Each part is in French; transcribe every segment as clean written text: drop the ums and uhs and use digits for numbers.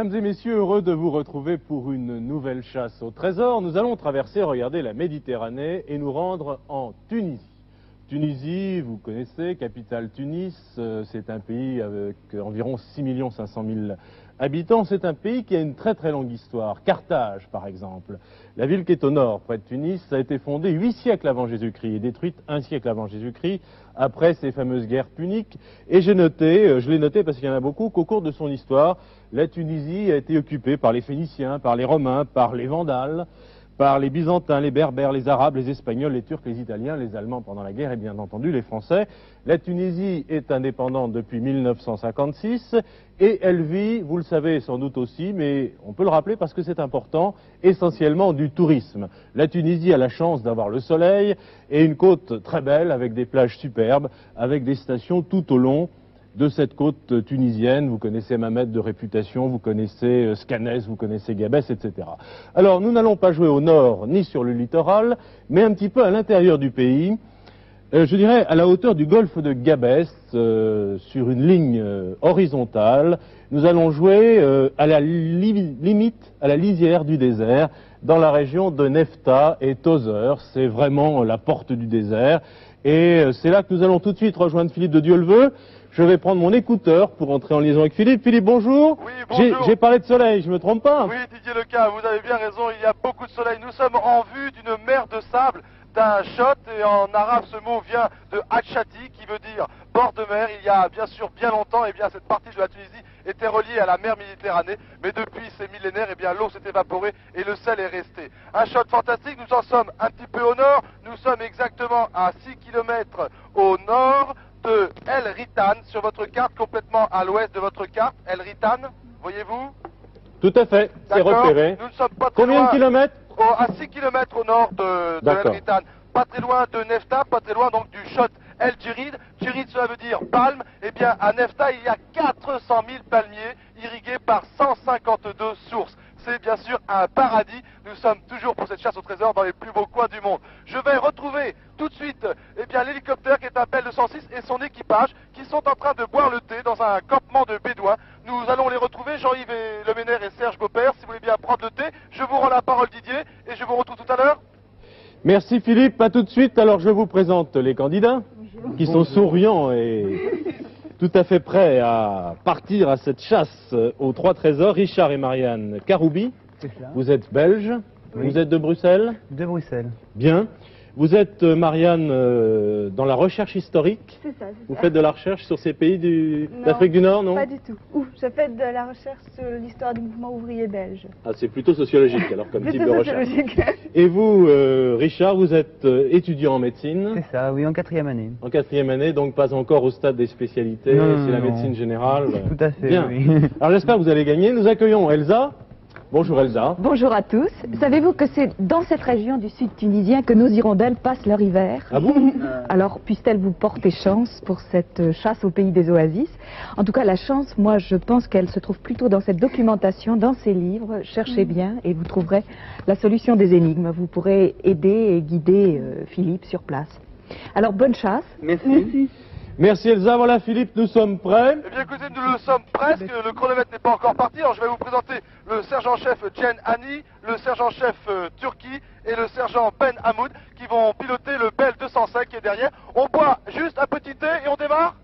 Mesdames et messieurs, heureux de vous retrouver pour une nouvelle chasse au trésor. Nous allons traverser, regardez, la Méditerranée et nous rendre en Tunisie. Tunisie, vous connaissez, capitale Tunis, c'est un pays avec environ 6 500 000 habitants. C'est un pays qui a une très très longue histoire. Carthage, par exemple, la ville qui est au nord, près de Tunis, a été fondée 8 siècles avant Jésus-Christ et détruite 1 siècle avant Jésus-Christ, après ces fameuses guerres puniques. Et j'ai noté, je l'ai noté parce qu'il y en a beaucoup, qu'au cours de son histoire, la Tunisie a été occupée par les Phéniciens, par les Romains, par les Vandales, par les Byzantins, les Berbères, les Arabes, les Espagnols, les Turcs, les Italiens, les Allemands pendant la guerre et bien entendu les Français. La Tunisie est indépendante depuis 1956 et elle vit, vous le savez sans doute aussi, mais on peut le rappeler parce que c'est important, essentiellement du tourisme. La Tunisie a la chance d'avoir le soleil et une côte très belle avec des plages superbes, avec des stations tout au long de cette côte tunisienne. Vous connaissez Mamet de réputation, vous connaissez Scanès, vous connaissez Gabès, etc. Alors, nous n'allons pas jouer au nord ni sur le littoral, mais un petit peu à l'intérieur du pays, je dirais à la hauteur du golfe de Gabès, sur une ligne horizontale. Nous allons jouer à la limite, à la lisière du désert, dans la région de Nefta et Tozeur. C'est vraiment la porte du désert. Et c'est là que nous allons tout de suite rejoindre Philippe de Dieu-le-Veut. Je vais prendre mon écouteur pour entrer en liaison avec Philippe. Philippe, bonjour. Oui, bonjour. J'ai parlé de soleil, je me trompe pas? Oui, Didier Leca, vous avez bien raison, il y a beaucoup de soleil. Nous sommes en vue d'une mer de sable, d'un shot, et en arabe ce mot vient de Hatchati, qui veut dire bord de mer. Il y a bien sûr bien longtemps, eh bien, cette partie de la Tunisie était reliée à la mer Méditerranée, mais depuis ces millénaires, eh bien, l'eau s'est évaporée et le sel est resté. Un shot fantastique, nous en sommes un petit peu au nord, nous sommes exactement à 6 km au nord de El Ritan, sur votre carte, complètement à l'ouest de votre carte, El Ritan, voyez-vous? Tout à fait, c'est repéré. Nous ne sommes pas très Combien loin, de kilomètres? à 6 km au nord de El Ritan, pas très loin de Nefta, pas très loin donc du shot El Djirid. Djirid, cela veut dire palme. Eh bien, à Nefta, il y a 400 000 palmiers irrigués par 152 sources. C'est bien sûr un paradis. Nous sommes toujours pour cette chasse au trésor dans les plus beaux coins du monde. Je vais retrouver tout de suite eh bien, l'hélicoptère qui est un Bell 206 et son équipage qui sont en train de boire le thé dans un campement de bédouins. Nous allons les retrouver, Jean-Yves Le Ménère et Serge Beaupère. Si vous voulez bien prendre le thé, je vous rends la parole Didier et je vous retrouve tout à l'heure. Merci Philippe, à tout de suite. Alors je vous présente les candidats qui sont souriants et tout à fait prêts à partir à cette chasse aux 3 trésors. Richard et Marianne Karoubi, vous êtes belges, oui. Vous êtes de Bruxelles? De Bruxelles. Bien. Vous êtes, Marianne, dans la recherche historique? C'est ça, c'est ça. Vous faites de la recherche sur ces pays d'Afrique du Nord, non? Pas du tout. Je fais de la recherche sur l'histoire du mouvement ouvrier belge. Ah, c'est plutôt sociologique, alors, comme type de recherche. Sociologique. Et vous, Richard, vous êtes étudiant en médecine? C'est ça, oui, en 4e année. En 4e année, donc pas encore au stade des spécialités, c'est la médecine générale. Tout à fait, bien. Oui. Alors j'espère que vous allez gagner. Nous accueillons Elsa. Bonjour Elsa. Bonjour à tous. Savez-vous que c'est dans cette région du sud tunisien que nos hirondelles passent leur hiver? Ah bon? Alors puisse-t-elle vous porter chance pour cette chasse au pays des oasis? En tout cas, la chance, moi je pense qu'elle se trouve plutôt dans cette documentation, dans ces livres. Cherchez bien et vous trouverez la solution des énigmes. Vous pourrez aider et guider Philippe sur place. Alors bonne chasse. Merci. Merci Elsa. Voilà Philippe, nous sommes prêts. Eh bien écoutez, nous le sommes presque, le chronomètre n'est pas encore parti, alors je vais vous présenter le sergent-chef Jen Hani, le sergent-chef Turki et le sergent Ben Hamoud qui vont piloter le Bell 205 qui est derrière. On boit juste un petit thé et on démarre?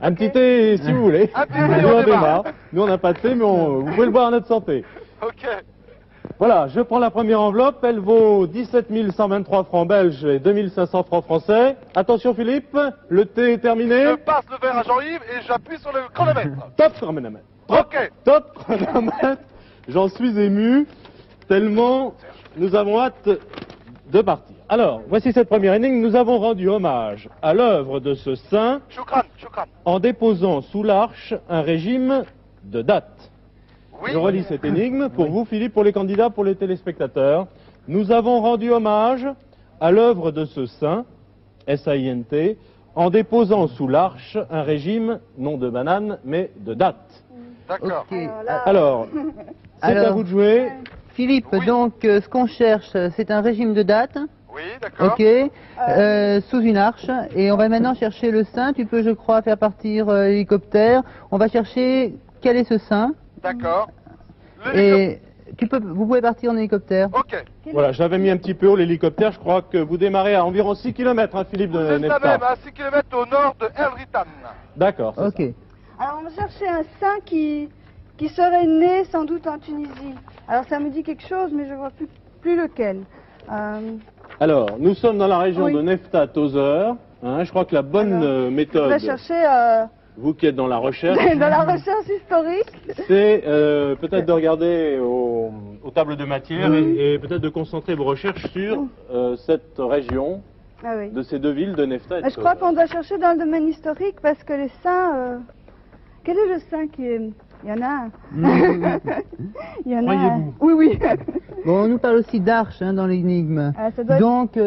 Un petit thé si vous voulez. Un petit thé et on démarre. Nous on n'a pas de thé mais vous pouvez le boire à notre santé. Ok. Voilà, je prends la première enveloppe, elle vaut 17 123 francs belges et 2500 francs français. Attention Philippe, le thé est terminé. Je passe le verre à Jean-Yves et j'appuie sur le chronomètre. Top chronomètre. Ok. Top chronomètre. J'en suis ému, tellement nous avons hâte de partir. Alors, voici cette première énigme. Nous avons rendu hommage à l'œuvre de ce saint Choukran. en déposant sous l'arche un régime de dates. Oui. Je relis cette énigme pour vous, Philippe, pour les candidats, pour les téléspectateurs. Nous avons rendu hommage à l'œuvre de ce saint, S-A-I-N-T, en déposant sous l'arche un régime, non de banane, mais de dates. D'accord. Okay. Alors, c'est à vous de jouer. Philippe, Oui. donc ce qu'on cherche, c'est un régime de date. Oui, d'accord. Ok, sous une arche. Et on va maintenant chercher le saint. Tu peux, je crois, faire partir l'hélicoptère. On va chercher quel est ce saint. D'accord. Et vous pouvez partir en hélicoptère. Ok. Voilà, je l'avais mis un petit peu haut l'hélicoptère. Je crois que vous démarrez à environ 6 km, hein, Philippe de C'est ça Nefta. même, à 6 km au nord de El Ritan. D'accord. c'est Ok. ça. Alors on va chercher un saint qui serait né sans doute en Tunisie. Alors ça me dit quelque chose, mais je ne vois plus lequel. Alors, nous sommes dans la région Oui. de Nefta Tozeur. Hein, je crois que la bonne On méthode, va chercher vous qui êtes dans la recherche, dans la recherche historique. c'est peut-être de regarder aux tables de matière et peut-être de concentrer vos recherches sur cette région Ah oui. de ces deux villes de Nefta et Je crois qu'on doit chercher dans le domaine historique parce que les saints. Quel est le saint qui est. Il y en a un. Il y en a un. Croyez-vous. Oui, oui. Bon, on nous parle aussi d'Arche dans l'énigme. Ah, ça doit être- Donc,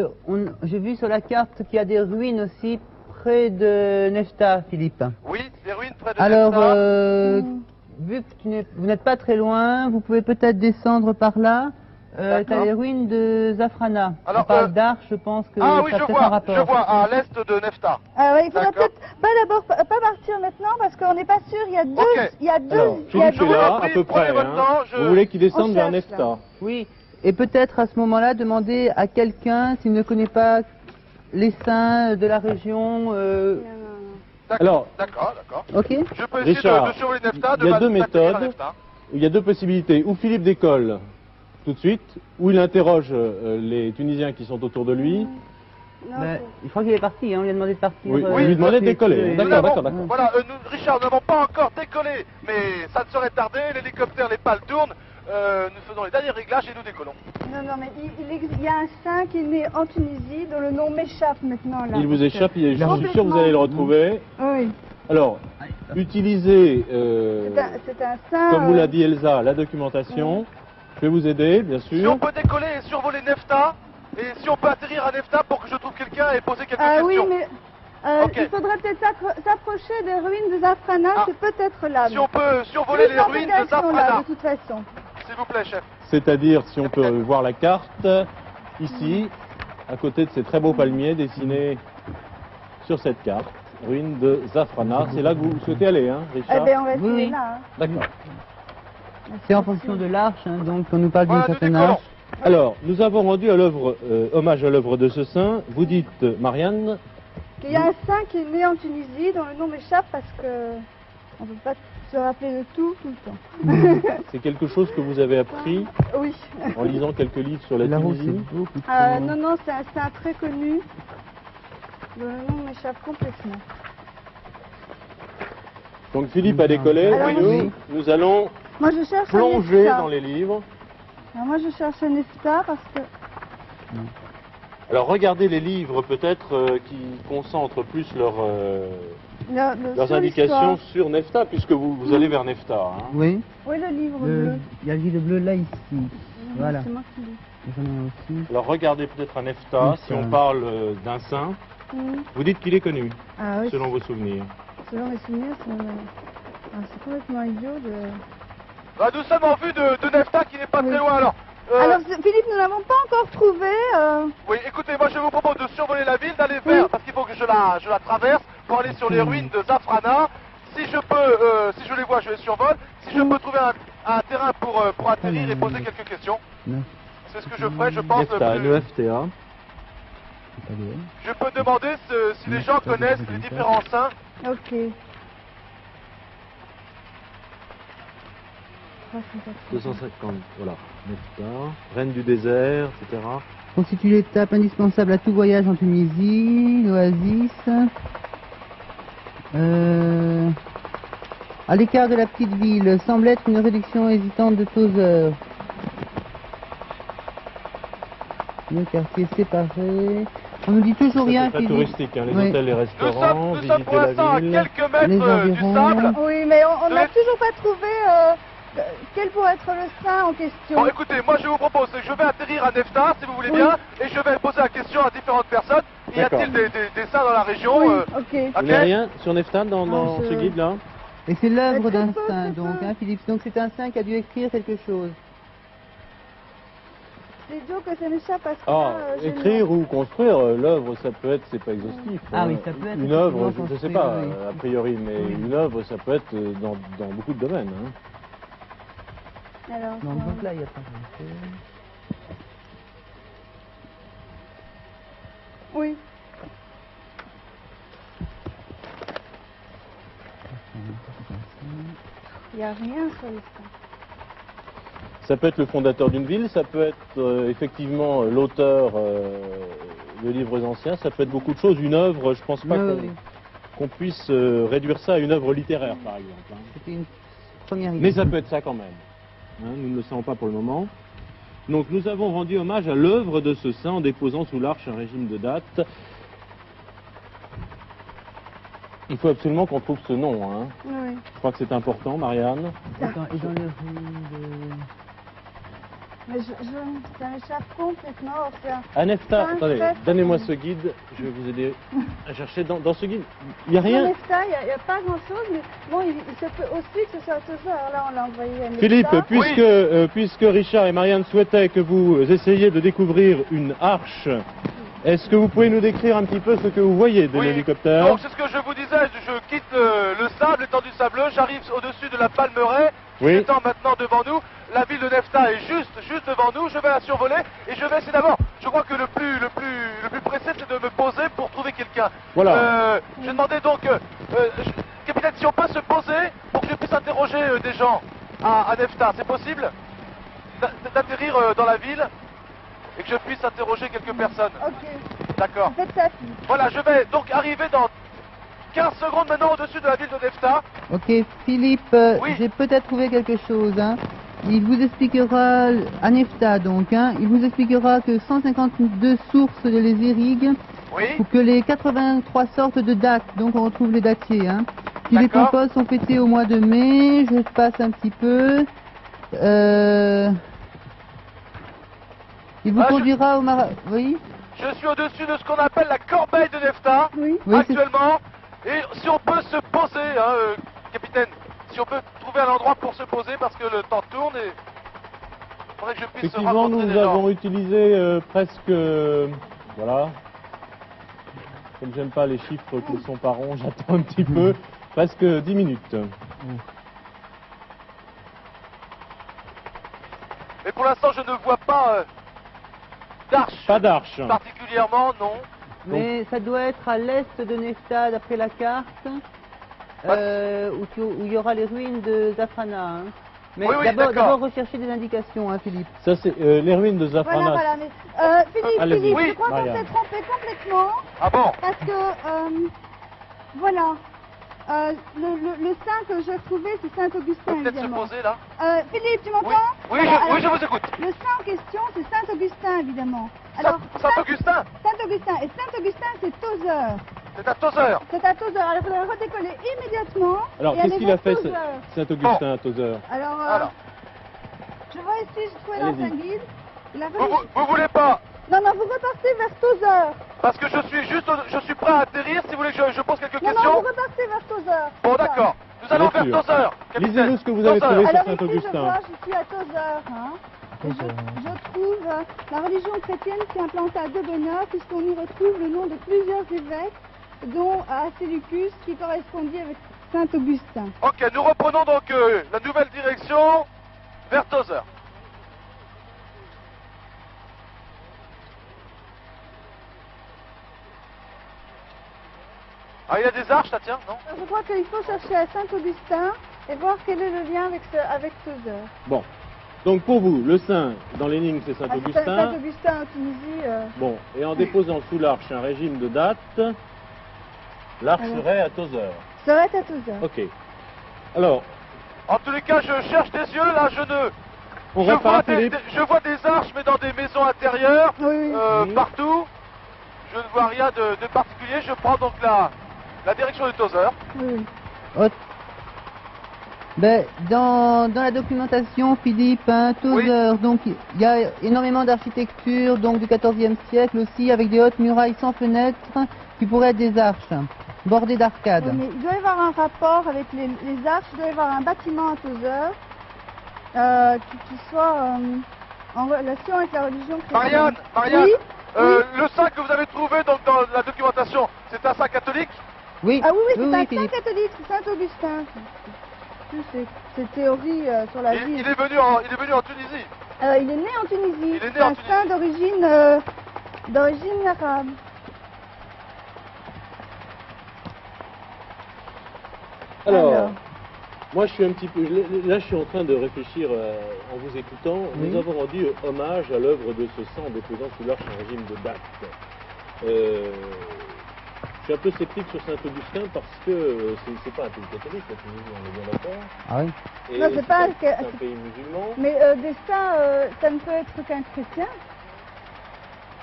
j'ai vu sur la carte qu'il y a des ruines aussi près de Nefta, Philippe. Oui, des ruines près de Alors, Nefta. vu que vous n'êtes pas très loin, vous pouvez peut-être descendre par là. T'as D'accord. les ruines de Zafrana. Alors, On parle d'Arche, je pense que Ah oui, ça je peut-être un vois, rapport. à l'est de Nefta. Ah ouais, il faudrait D'accord. peut-être pas partir maintenant parce qu'on n'est pas sûr. Il y a deux. Ok. Il y a deux. Alors, il y a Philippe je est vous là, en prie, à peu prenez près. votre hein. temps, je- Vous voulez qu'il descende On vers cherche, Nefta. là. Oui, et peut-être à ce moment-là demander à quelqu'un s'il ne connaît pas les saints de la région. Alors, D'accord. Ok. Je peux essayer Richard, de survoler Nefta, il y a deux m'atterrir à méthodes. Nefta. il y a deux possibilités. Ou Philippe décolle tout de suite, ou il interroge les Tunisiens qui sont autour de lui. Non, Ben, je crois qu'il est parti, hein, on lui a demandé de partir. Oui, on lui demandait de décoller. Nous D'accord, n'avons- d'accord. Voilà, Richard, nous n'avons pas encore décollé, mais ça ne saurait tarder, l'hélicoptère, les pales tournent, nous faisons les derniers réglages et nous décollons. non, mais il y a un saint qui est né en Tunisie dont le nom m'échappe maintenant là. Il vous échappe, je suis sûr que vous Complètement. allez le retrouver. Oui. Alors, utilisez, C'est un saint. comme vous l'a dit Elsa, la documentation. Je vais vous aider, bien Si sûr. on peut décoller et survoler Nefta, et si on peut atterrir à Nefta pour que je trouve quelqu'un et poser quelques Ah oui, questions. mais Ok. il faudrait peut-être s'approcher des ruines de Zafrana, Ah. c'est peut-être là. Si on peut survoler Plus les ruines de d'implication, là, Zafrana, de toute façon. s'il vous plaît, chef. C'est-à-dire, si on peut voir la carte, ici, à côté de ces très beaux palmiers dessinés sur cette carte, ruine de Zafrana. C'est là que vous souhaitez aller, hein, Eh Richard? bien, on va essayer Oui. là. Hein. D'accord. C'est en fonction de l'Arche, hein, donc on nous parle d'une Voilà, nous certaine décollons. arche. Alors, nous avons rendu à l'œuvre, hommage à l'œuvre de ce saint. Vous dites, Marianne, Il y a un saint qui est né en Tunisie dont le nom m'échappe parce que on ne peut pas se rappeler de tout le temps. c'est quelque chose que vous avez appris Oui. en lisant quelques livres sur la Là-haut, Tunisie. c'est beaucoup trop- Non, c'est un saint très connu dont le nom m'échappe complètement. Donc Philippe a décollé, Alors, et oui. nous allons Moi, je cherche un plonger Nefta. dans les livres. Alors, moi, je cherche un Nefta parce que Alors regardez les livres peut-être qui concentrent plus leurs sur indications l'histoire. sur Nefta, puisque vous allez vers Nefta. Hein. Oui, Oui, le livre bleu. il y a le livre bleu là, ici. Voilà. C'est moi qui l'ai. J'en ai aussi. Alors regardez peut-être à Nefta, si on parle d'un saint, Mhm. vous dites qu'il est connu, Ah oui, selon vos souvenirs. selon mes souvenirs, c'est complètement idiot de... Bah, nous sommes en vue de Nefta qui n'est pas Oui. très loin, alors. Alors, Philippe, nous n'avons pas encore trouvé... Oui, écoutez, moi je vous propose de survoler la ville, d'aller vers, parce qu'il faut que je la traverse pour aller sur les ruines de Zafrana. Si je peux, si je les vois, je les survole. Si je peux trouver un terrain pour atterrir et poser quelques questions, Non, c'est ce que je ferai, je pense. Nefta, N-E-F-T-A. c'est pas loin. Je peux demander si les gens connaissent les différents saints. Ok. 250, voilà. Nefta, reine du désert, etc. Constitue l'étape indispensable à tout voyage en Tunisie, l'oasis. À l'écart de la petite ville, semble être une réduction hésitante de Tozeur. Le quartier séparé. On nous dit toujours rien. C'est très Philippe. touristique, hein, les Oui. hôtels, les Nous restaurants, sommes visiter pour l'instant la à ville. quelques Les mètres du environs. sable. Oui, mais on n'a Oui. toujours pas trouvé quel pourrait être le saint en question. Bon, écoutez, moi je vous propose que je vais atterrir à Nefta, si vous voulez Oui. bien, et je vais poser la question à différentes personnes. Y a-t-il D'accord. des saints dans la région Oui, Ok. ok. Vous n'avez rien sur Nefta dans Non, ce guide-là? Et c'est l'œuvre Mais très d'un peu, saint, très donc, peu. hein, Philippe. Donc c'est un saint qui a dû écrire quelque chose. C'est idiot que ça m'échappe parce que Ah, là, j'ai écrire ou construire, l'œuvre, ça peut être, c'est pas exhaustif. Ah hein. oui, ça peut être Une œuvre, effectivement je ne sais construire, pas, oui. a priori, mais une œuvre, ça peut être dans beaucoup de domaines. Hein. Alors, Non, donc là, il n'y a pas grand-chose. oui. Il n'y a rien sur les saints. Ça peut être le fondateur d'une ville, ça peut être effectivement l'auteur de livres anciens, ça peut être beaucoup de choses. Une œuvre, je pense pas Oui. qu'on puisse réduire ça à une œuvre littéraire, par exemple. Hein. C'était une première idée. Mais ça peut être ça quand même. Hein, nous ne le savons pas pour le moment. Donc nous avons rendu hommage à l'œuvre de ce saint en déposant sous l'arche un régime de date. Il faut absolument qu'on trouve ce nom. Hein. Oui. Je crois que c'est important, Marianne. Attends, et dans le rue Mais ça m'échappe complètement. Anefta, Un attendez, très donnez-moi fort. ce guide, je vais vous aider à chercher dans ce guide. Il n'y a Dans rien. Nefta, il n'y a pas grand-chose, mais bon, il se peut aussi que ce soit Tozer. Alors là, on l'a envoyé à Nefta. Philippe, puisque Richard et Marianne souhaitaient que vous essayiez de découvrir une arche, est-ce que vous pouvez nous décrire un petit peu ce que vous voyez de Oui. l'hélicoptère? Donc c'est ce que je vous disais, je quitte le sable, l'étendue sableux, j'arrive au-dessus de la palmeraie, qui Oui. s'étend maintenant devant nous. La ville de Nefta est juste devant nous, je vais la survoler et je vais essayer d'abord. Je crois que le plus pressé c'est de me poser pour trouver quelqu'un. Voilà. Je demandais donc, capitaine, si on peut se poser pour que je puisse interroger des gens à Nefta, c'est possible d'atterrir dans la ville et que je puisse interroger quelques personnes. Ok, D'accord. faites ça, Philippe. Voilà, je vais donc arriver dans 15 secondes maintenant au-dessus de la ville de Nefta. Ok, Philippe, Oui. j'ai peut-être trouvé quelque chose. Hein. Il vous expliquera, à Nefta donc, hein, il vous expliquera que 152 sources les irriguent, Oui. ou que les 83 sortes de dates, donc on retrouve les datiers, hein, qui les D'accord. composent sont fêtés au mois de mai. Je passe un petit peu. Il vous Ah, conduira au Oui, Je suis au-dessus de ce qu'on appelle la corbeille de Nefta, Oui. oui, c'est- actuellement. Et si on peut se poser, hein, capitaine, si on peut trouver un endroit pour se poser parce que le temps tourne et il faudrait que je puisse Effectivement, rencontrer nous des gens. avons utilisé presque, voilà, comme j'aime pas les chiffres qui ne sont pas ronds, j'attends un petit peu, presque 10 minutes. Mais pour l'instant, je ne vois pas d'arche. Pas d'arche. Particulièrement, non. mais ça doit être à l'est de Nefta d'après la carte, où il y aura les ruines de Zafrana. Hein. Mais Oui, oui, d'abord d'accord. rechercher des indications, hein, Philippe. Ça, c'est les ruines de Zafrana. Voilà, mais Philippe, Allez-y. Philippe, Oui, je crois qu'on Marianne. s'est trompé complètement Ah bon? parce que, voilà, le saint que j'ai trouvé, c'est Saint-Augustin, On peut peut-être se évidemment. poser là. Philippe, tu Oui, m'entends? oui, Voilà, je vous écoute. Le saint en question, c'est Saint-Augustin, évidemment. Alors, Saint-Augustin, Saint-Augustin, et Saint-Augustin, c'est Tozer. c'est à Tozer. C'est à Tozer. Alors, il faudrait redécoller immédiatement. Alors, et qu'est-ce aller qu'il a vers fait, Tozer. Saint-Augustin à Tozer? Alors, Alors, je vois ici, j'ai trouvé dans Allez-y. un guide. La vous voulez pas? Non, vous repartez vers Tozer. Parce que je suis prêt à atterrir. Si vous voulez que je pose quelques Non, questions. vous repartez vers Tozer. Bon, d'accord. Nous allons Bien vers sûr. Tozer. capitaine. Lisez-nous ce que vous avez Tozer. trouvé sur Alors ici, je Saint-Augustin. vois, je suis à Tozer. Hein, et je trouve la religion chrétienne qui implanta à Debona, puisqu'on y retrouve le nom de plusieurs évêques, dont à Séleucus, qui correspondait avec Saint-Augustin. Ok, nous reprenons donc la nouvelle direction vers Tozer. Ah, il y a des arches, là, tiens, non? Je crois qu'il faut chercher à Saint-Augustin et voir quel est le lien avec Tozer. Bon. Donc pour vous, le saint, dans les lignes, c'est Ah, Saint-Augustin. Saint-Augustin en Tunisie. Bon. Et en déposant sous l'arche un régime de date, l'arche Alors. serait à Tozer. Ça va être à Tozer. Ok. Alors, En tous les cas, je cherche des yeux, là, on je vois repart, des, Philippe. je vois des arches, mais dans des maisons intérieures, Oui, oui. Oui. partout. Je ne vois rien de particulier. Je prends donc la direction de Tozer. Oui. Autre- Ben, dans la documentation, Philippe, hein, Tozer, donc il y a énormément d'architecture, donc du XIVe siècle aussi, avec des hautes murailles sans fenêtres, qui pourraient être des arches, bordées d'arcades. Oui, mais il doit y avoir un rapport avec les arches, il doit y avoir un bâtiment à Tozer qui soit en relation avec la religion chrétienne. Marianne, Oui, le saint que vous avez trouvé donc, dans la documentation, c'est un saint catholique? Oui, Ah oui, c'est un saint Philippe. catholique, c'est Saint-Augustin. plus ces théories sur la vie. Il est venu en Tunisie. Il est né en Tunisie. Il est né C'est en un Tunisie. saint d'origine arabe. Alors, moi je suis un petit peu... Là je suis en train de réfléchir en vous écoutant. Oui. Nous avons rendu hommage à l'œuvre de ce saint en déposant sous l'arche un régime de date. Je suis un peu sceptique sur Saint-Augustin parce que c'est pas un pays catholique, la Tunisie, on est bien d'accord. Ah oui. Et Non, c'est pas un pays musulman. Mais des saints, ça ne peut être qu'un chrétien.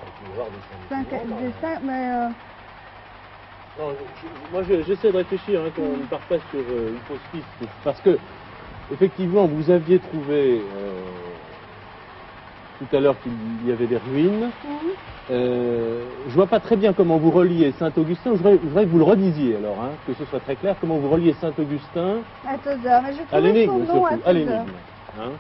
Il faut voir des saints musulmans, Des saints, mais... Non, moi j'essaie de réfléchir, hein, qu'on ne part pas sur une fausse piste, parce que effectivement vous aviez trouvé tout à l'heure qu'il y avait des ruines. Je vois pas très bien comment vous reliez Saint-Augustin. Je voudrais que vous le redisiez alors, hein, que ce soit très clair, comment vous reliez Saint-Augustin à Tozeur. Mais je à trouvais l'énigme son nom à surtout, à Tozeur. l'énigme. Hein.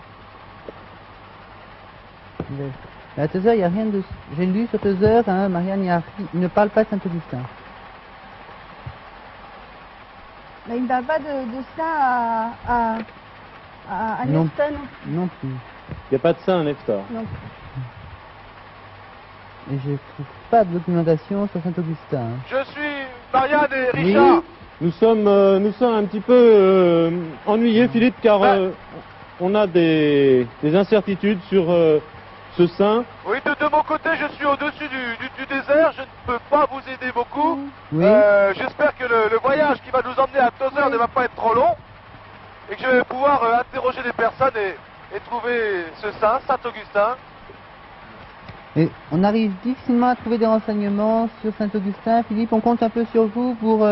À Tozeur, il n'y a rien de... J'ai lu sur Tozeur, hein, Marianne, il ne parle pas de Saint-Augustin. Mais il ne parle pas de ça à Non. Nefta, non. Non plus. Il n'y a pas de saint à Nefta. Non. Et je trouve pas de documentation sur Saint-Augustin. Hein. Je suis Marianne et Richard. Nous sommes un petit peu ennuyés, Philippe, car on a des incertitudes sur ce saint. Oui, de mon côté, je suis au-dessus du désert. Je ne peux pas vous aider beaucoup. Oui. J'espère que le voyage qui va nous emmener à Tozeur ne va pas être trop long et que je vais pouvoir interroger des personnes et trouver ce saint, Saint-Augustin. Et on arrive difficilement à trouver des renseignements sur Saint-Augustin. Philippe, on compte un peu sur vous pour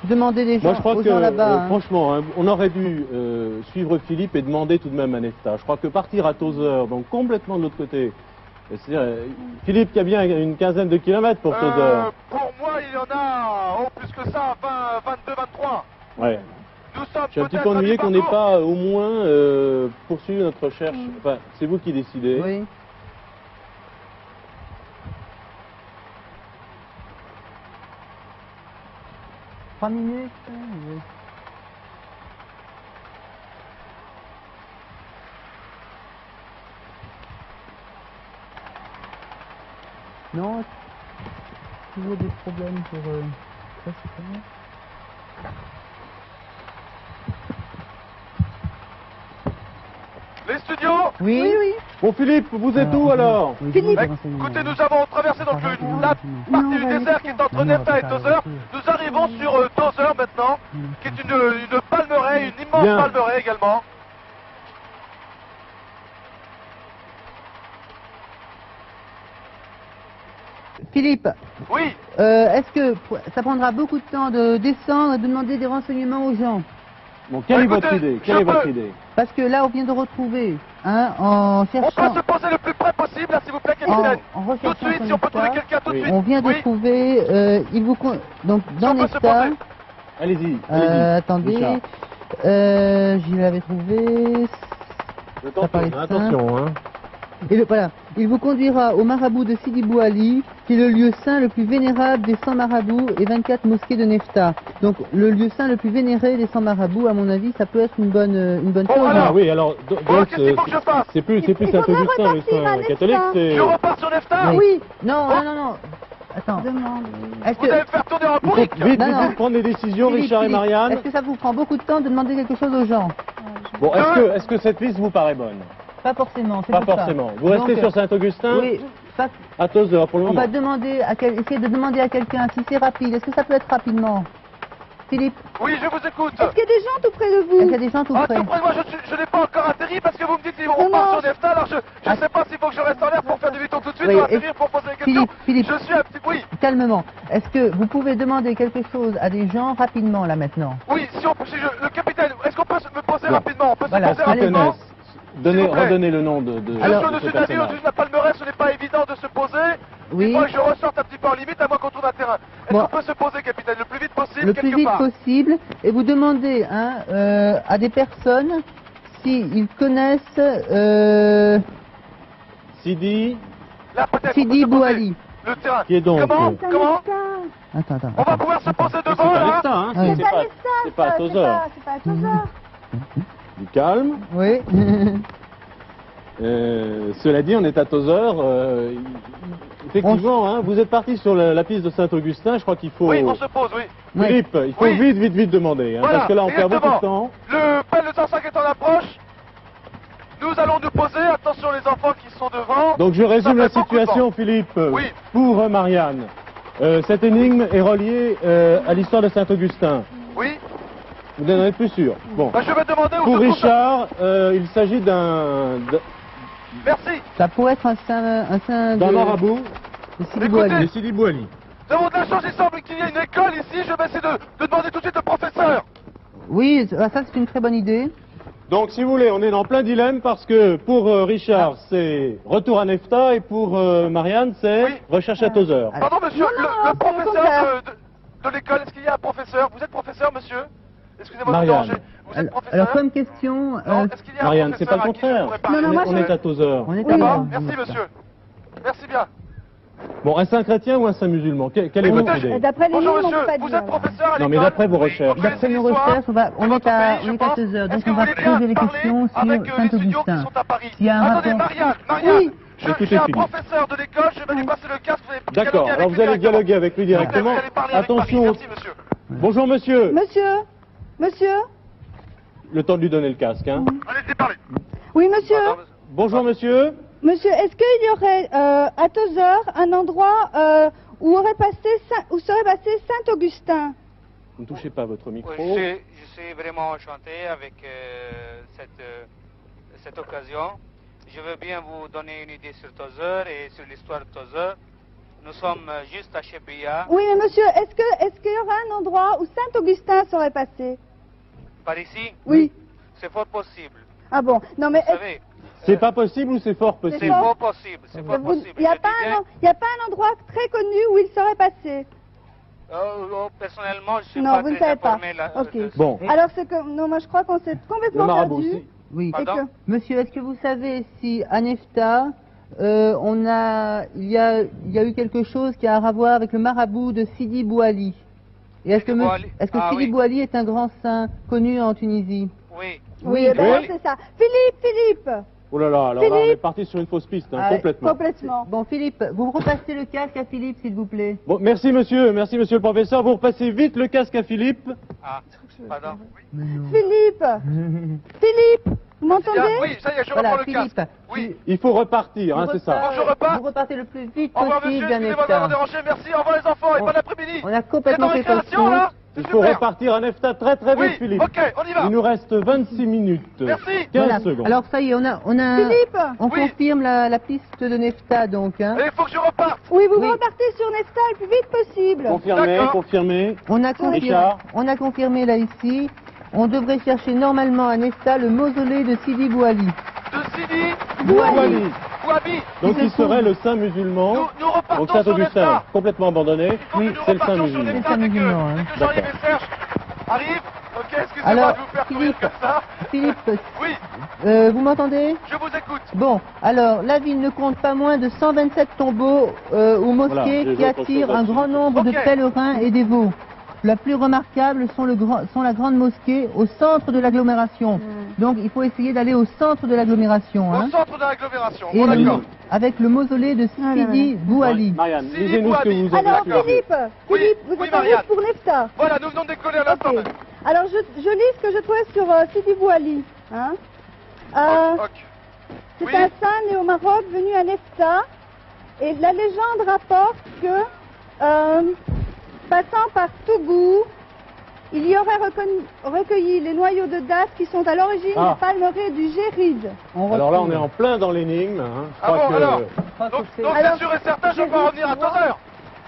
demander des gens, Moi, je crois aux que, gens là-bas. Hein. franchement, hein, on aurait dû suivre Philippe et demander tout de même à Nefta. Je crois que partir à Tozeur, donc complètement de l'autre côté, c'est-à-dire, Philippe qui a bien une quinzaine de kilomètres pour Tozeur. Pour moi, il y en a plus que ça, 20, 22, 23. Ouais. Nous sommes Je suis un petit peut-être peu ennuyé à qu'on n'ait mi-parcours. pas au moins poursuivi notre recherche. Enfin, c'est vous qui décidez. Oui. Trois minutes. Oui. Non, toujours des problèmes pour ça, c'est pas bien. Les studios. Oui, Oui, oui. Bon, Philippe, vous êtes où alors? Oui, Philippe. demandez des renseignements. Écoutez, nous avons traversé donc la partie du désert qui est entre Nefta et Tozeur. Nous arrivons sur Tozeur maintenant, qui est une palmeraie, une immense Bien. palmeraie également. Philippe, Oui, est-ce que ça prendra beaucoup de temps de descendre et de demander des renseignements aux gens? Bon, quelle est Écoutez, votre idée? Quelle je est votre peux- idée? Parce que là, on vient de retrouver, hein, en on peut cherchant, se poser le plus près possible, là, s'il vous plaît, capitaine. en Tout de recherchant suite, son si on peut trouver histoire, quelqu'un tout de Oui. suite. on vient de Oui, trouver, donc dans on peut se Nefta, poser. Allez-y, attendez, Richard. je l'avais trouvé, Je ça paraît t'en prie, attention, hein. et voilà, il vous conduira au marabout de Sidi Bou Ali, qui est le lieu saint le plus vénérable des 100 marabouts et 24 mosquées de Nefta. Donc le lieu saint le plus vénéré des 100 marabouts, à mon avis, ça peut être une bonne Bon, chose. alors, Ah oui, alors, Bon, qu'est-ce qu'il faut que je fasse? c'est plus Il faudra Saint-Augustin, le repartir à saint Nefta. catholique, c'est... Je repars sur Nefta. Oui. Non, non, non, non. Attends. Demande. Est-ce Vous allez que, me faire tourner en Il faut bourrique. vite, Non, vite, non. vite prendre des décisions, Philippe, Richard et Philippe, Marianne. est-ce que ça vous prend beaucoup de temps de demander quelque chose aux gens? Bon, est-ce que cette liste vous paraît bonne? Pas forcément, c'est Pas pour ça. forcément. Vous restez Donc, sur Saint-Augustin, Oui, pas- à Tozeur pour le on moment. va demander essayer de demander à quelqu'un si c'est rapide. Est-ce que ça peut être rapidement? Philippe, Oui, je vous écoute. Est-ce qu'il y a des gens tout près de est-ce qu'il y vous? a des gens tout Ah, près? tout près, moi je n'ai pas encore atterri parce que vous me dites qu'on Non, part non. sur Nefta, alors je ne sais pas s'il faut que je reste en l'air pour faire du demi-tour tout de suite Oui, ou et- atterrir pour poser des questions. Philippe, Je suis un petit... Oui, Calmement. Est-ce que vous pouvez demander quelque chose à des gens rapidement là maintenant? oui, si on peut, le capitaine, est-ce qu'on peut me poser Bon. rapidement? On peut Voilà, se poser allez, rapidement? Donnez, S'il vous plaît. redonnez le nom de Je suis Alors, au-dessus ce d'un lit, personnage. au-dessus de la palmeraie, ce n'est pas évident de se poser. Oui. Il faut que je ressorte un petit peu en limite, à moins qu'on tourne un terrain. Est-ce Bon. qu'on peut se poser, capitaine, le plus vite possible, Le plus quelque vite part? possible, et vous demandez à des personnes s'ils connaissent Sidi, Là, peut-être, Sidi on peut se Bou poser. Ali. Le terrain. qui est donc... Comment C'est un Comment Nefta. Attends. On va pouvoir se poser c'est devant, pas là Nefta, hein, Oui. c'est pas, Nefta, c'est pas à ça, Tozeur. c'est pas à Tozeur. Du calme. Oui. Cela dit, on est à Tozeur. Effectivement, hein, vous êtes parti sur la piste de Saint-Augustin. Je crois qu'il faut... Oui, on se pose, oui. Philippe, il faut Oui. vite demander. Hein, Voilà, parce que là, on perd beaucoup de exactement. temps. Le PEL 205 est en approche. Nous allons nous poser. Attention les enfants qui sont devant. Donc je résume Ça la fait beaucoup de situation, Philippe. Oui. Pour Marianne, cette énigme est reliée à l'histoire de Saint-Augustin. Oui. Vous n'en êtes plus sûr. Bon. Bah, je vais demander où Pour se trouve Richard, il s'agit d'un Merci. Ça pourrait être un saint de marabout Sidi Écoutez. Bouali. de Sidi Bouali. Nous avons de la chance, il semble qu'il y ait une école ici. Je vais essayer de demander tout de suite au professeur. Oui, ça c'est une très bonne idée. Donc si vous voulez, on est en plein dilemme parce que pour Richard, c'est retour à Nefta et pour Marianne, c'est Oui. recherche à Tozeur. Ah. Pardon, monsieur, Non, le non, c'est le professeur contraire. de l'école, est-ce qu'il y a un professeur? Vous êtes professeur, monsieur? Excusez-moi de vous Marianne. déranger. Vous êtes Alors, professeur? comme question, Non, est-ce qu'il y a un Marianne, c'est pas professeur le à qui je contraire. pourrais parler? Non, non, moi, On est à Tozeur. on est Oui. à D'accord, Bouali. merci, monsieur. Merci bien. Bon, un saint chrétien ou un saint musulman? Quelle est votre idée? D'après les Bonjour, noms, on monsieur. peut pas Vous dire. êtes professeur à l'école? Non, mais d'après vos recherches. Vous D'après connaissez nos l'histoire recherches, on est de à votre pays, je pense. 2 heures, Est-ce donc que on vous va voulez bien poser les parler questions sur avec les étudiants qui Saint-Augustin. sont à Paris? Il y a un Attendez, rapport. Marianne, Oui. Écoutez, j'ai un Philippe. professeur de l'école, je vais lui passer le casque. Vous allez D'accord, dialoguer alors avec vous lui allez directement. dialoguer avec lui directement. Vous allez parler avec Paris. Attention. Merci, monsieur. Bonjour monsieur. Monsieur, Le temps de lui donner le casque. Hein. Allez-y, parlez. oui, monsieur, Bonjour monsieur. monsieur, est-ce qu'il y aurait à Tozeur un endroit où serait passé Saint-Augustin? Ne touchez pas votre micro. Je suis vraiment enchanté avec cette occasion. Je veux bien vous donner une idée sur Tozeur et sur l'histoire de Tozeur. Nous sommes juste à Chebia, Oui, mais monsieur, est-ce qu'il y aurait un endroit où Saint-Augustin serait passé? par ici. Oui. C'est fort possible. Ah bon, non mais Vous savez, C'est pas possible ou c'est fort possible? c'est fort possible. C'est fort possible. il n'y a, Je pas disais, un endroit très connu où il serait passé? personnellement, je suis Non, pas vous ne très savez pas. informé là. Ok. Bon, Alors c'est que, non, moi je crois qu'on s'est le complètement marabout perdu. aussi. Oui. Et Pardon que- Monsieur, est-ce que vous savez si à Nefta, il y a eu quelque chose qui a à voir avec le marabout de Sidi Bouali? Et est-ce que, Sidi Bouali. Ah, Sidi oui. Bouali est un grand saint connu en Tunisie? Oui. Oui, eh ben, Oui. c'est ça. Philippe, Oh là là, alors là on Philippe. est parti sur une fausse piste, hein, Ah, complètement. complètement. Bon, Philippe, vous repassez le casque à Philippe, s'il vous plaît. Bon, merci monsieur le professeur. Vous repassez vite le casque à Philippe. Ah, pardon. Philippe, vous m'entendez? Oui, ça y est, je Voilà, reprends le Philippe. casque. Oui. Il faut repartir, hein, c'est ça. Je repars. Vous repartez le plus vite Au revoir, monsieur. possible à Excusez-moi d'avoir Nefta. dérangé. Merci. Au revoir, les enfants. Et bon après-midi. On a Vous êtes en complètement fait récréation, faute. là? Il C'est faut super. repartir à Nefta très très vite, Oui, Philippe. ok, on y va. Il nous reste 26 minutes. Merci. 15 Voilà. secondes. Alors ça y est, on a Philippe, on Oui. confirme la piste de Nefta donc. Hein. Et il faut que je reparte. oui, vous Oui. repartez sur Nefta le plus vite possible. Confirmé, D'accord. confirmé. Richard. On a confirmé là ici. On devrait chercher normalement à Nefta le mausolée de Sidi Bouali. De Sidi Bouali. Bouabi. Donc Il il se serait trouve. le saint musulman. Nous repartons Donc sur Saint-Augustin, Nefta. complètement abandonné. Il faut que nous C'est le saint repartions sur musulman. Nefta C'est le dès saint musulman, hein. que Jean-Yves et Serge arrivent. Ok, excusez-moi Alors, de vous faire courir Philippe. comme ça. Philippe, Oui, vous m'entendez? je vous écoute. Bon, alors la ville ne compte pas moins de 127 tombeaux ou mosquées Voilà, j'ai qui autre attirent chose un là-dessus. grand nombre de Ok. pèlerins et dévots. La plus remarquable sont la grande mosquée au centre de l'agglomération. Donc il faut essayer d'aller au centre de l'agglomération. Au Hein. centre de l'agglomération. Et Bon, le- d'accord. avec le mausolée de Ah, Sidi Bouali. Marianne, Sidi lisez-nous ce que Bouali. vous avez Alors écrit. Philippe, Oui, vous oui, êtes en Marianne. route pour Nefta. Voilà, nous venons de décoller à l'instant Ok. même. Alors je lis ce que je trouvais sur Sidi Bouali. Hein. Ok. C'est Oui. un saint né au Maroc venu à Nefta. Et la légende rapporte que, passant par Tougou, il y aurait recueilli les noyaux de date qui sont à l'origine Ah. des palmeraies du Géride. Alors là, on est en plein dans l'énigme. Hein. Je Ah crois bon, que- alors Donc c'est Alors, sûr et certain, je peux revenir à Tozeur.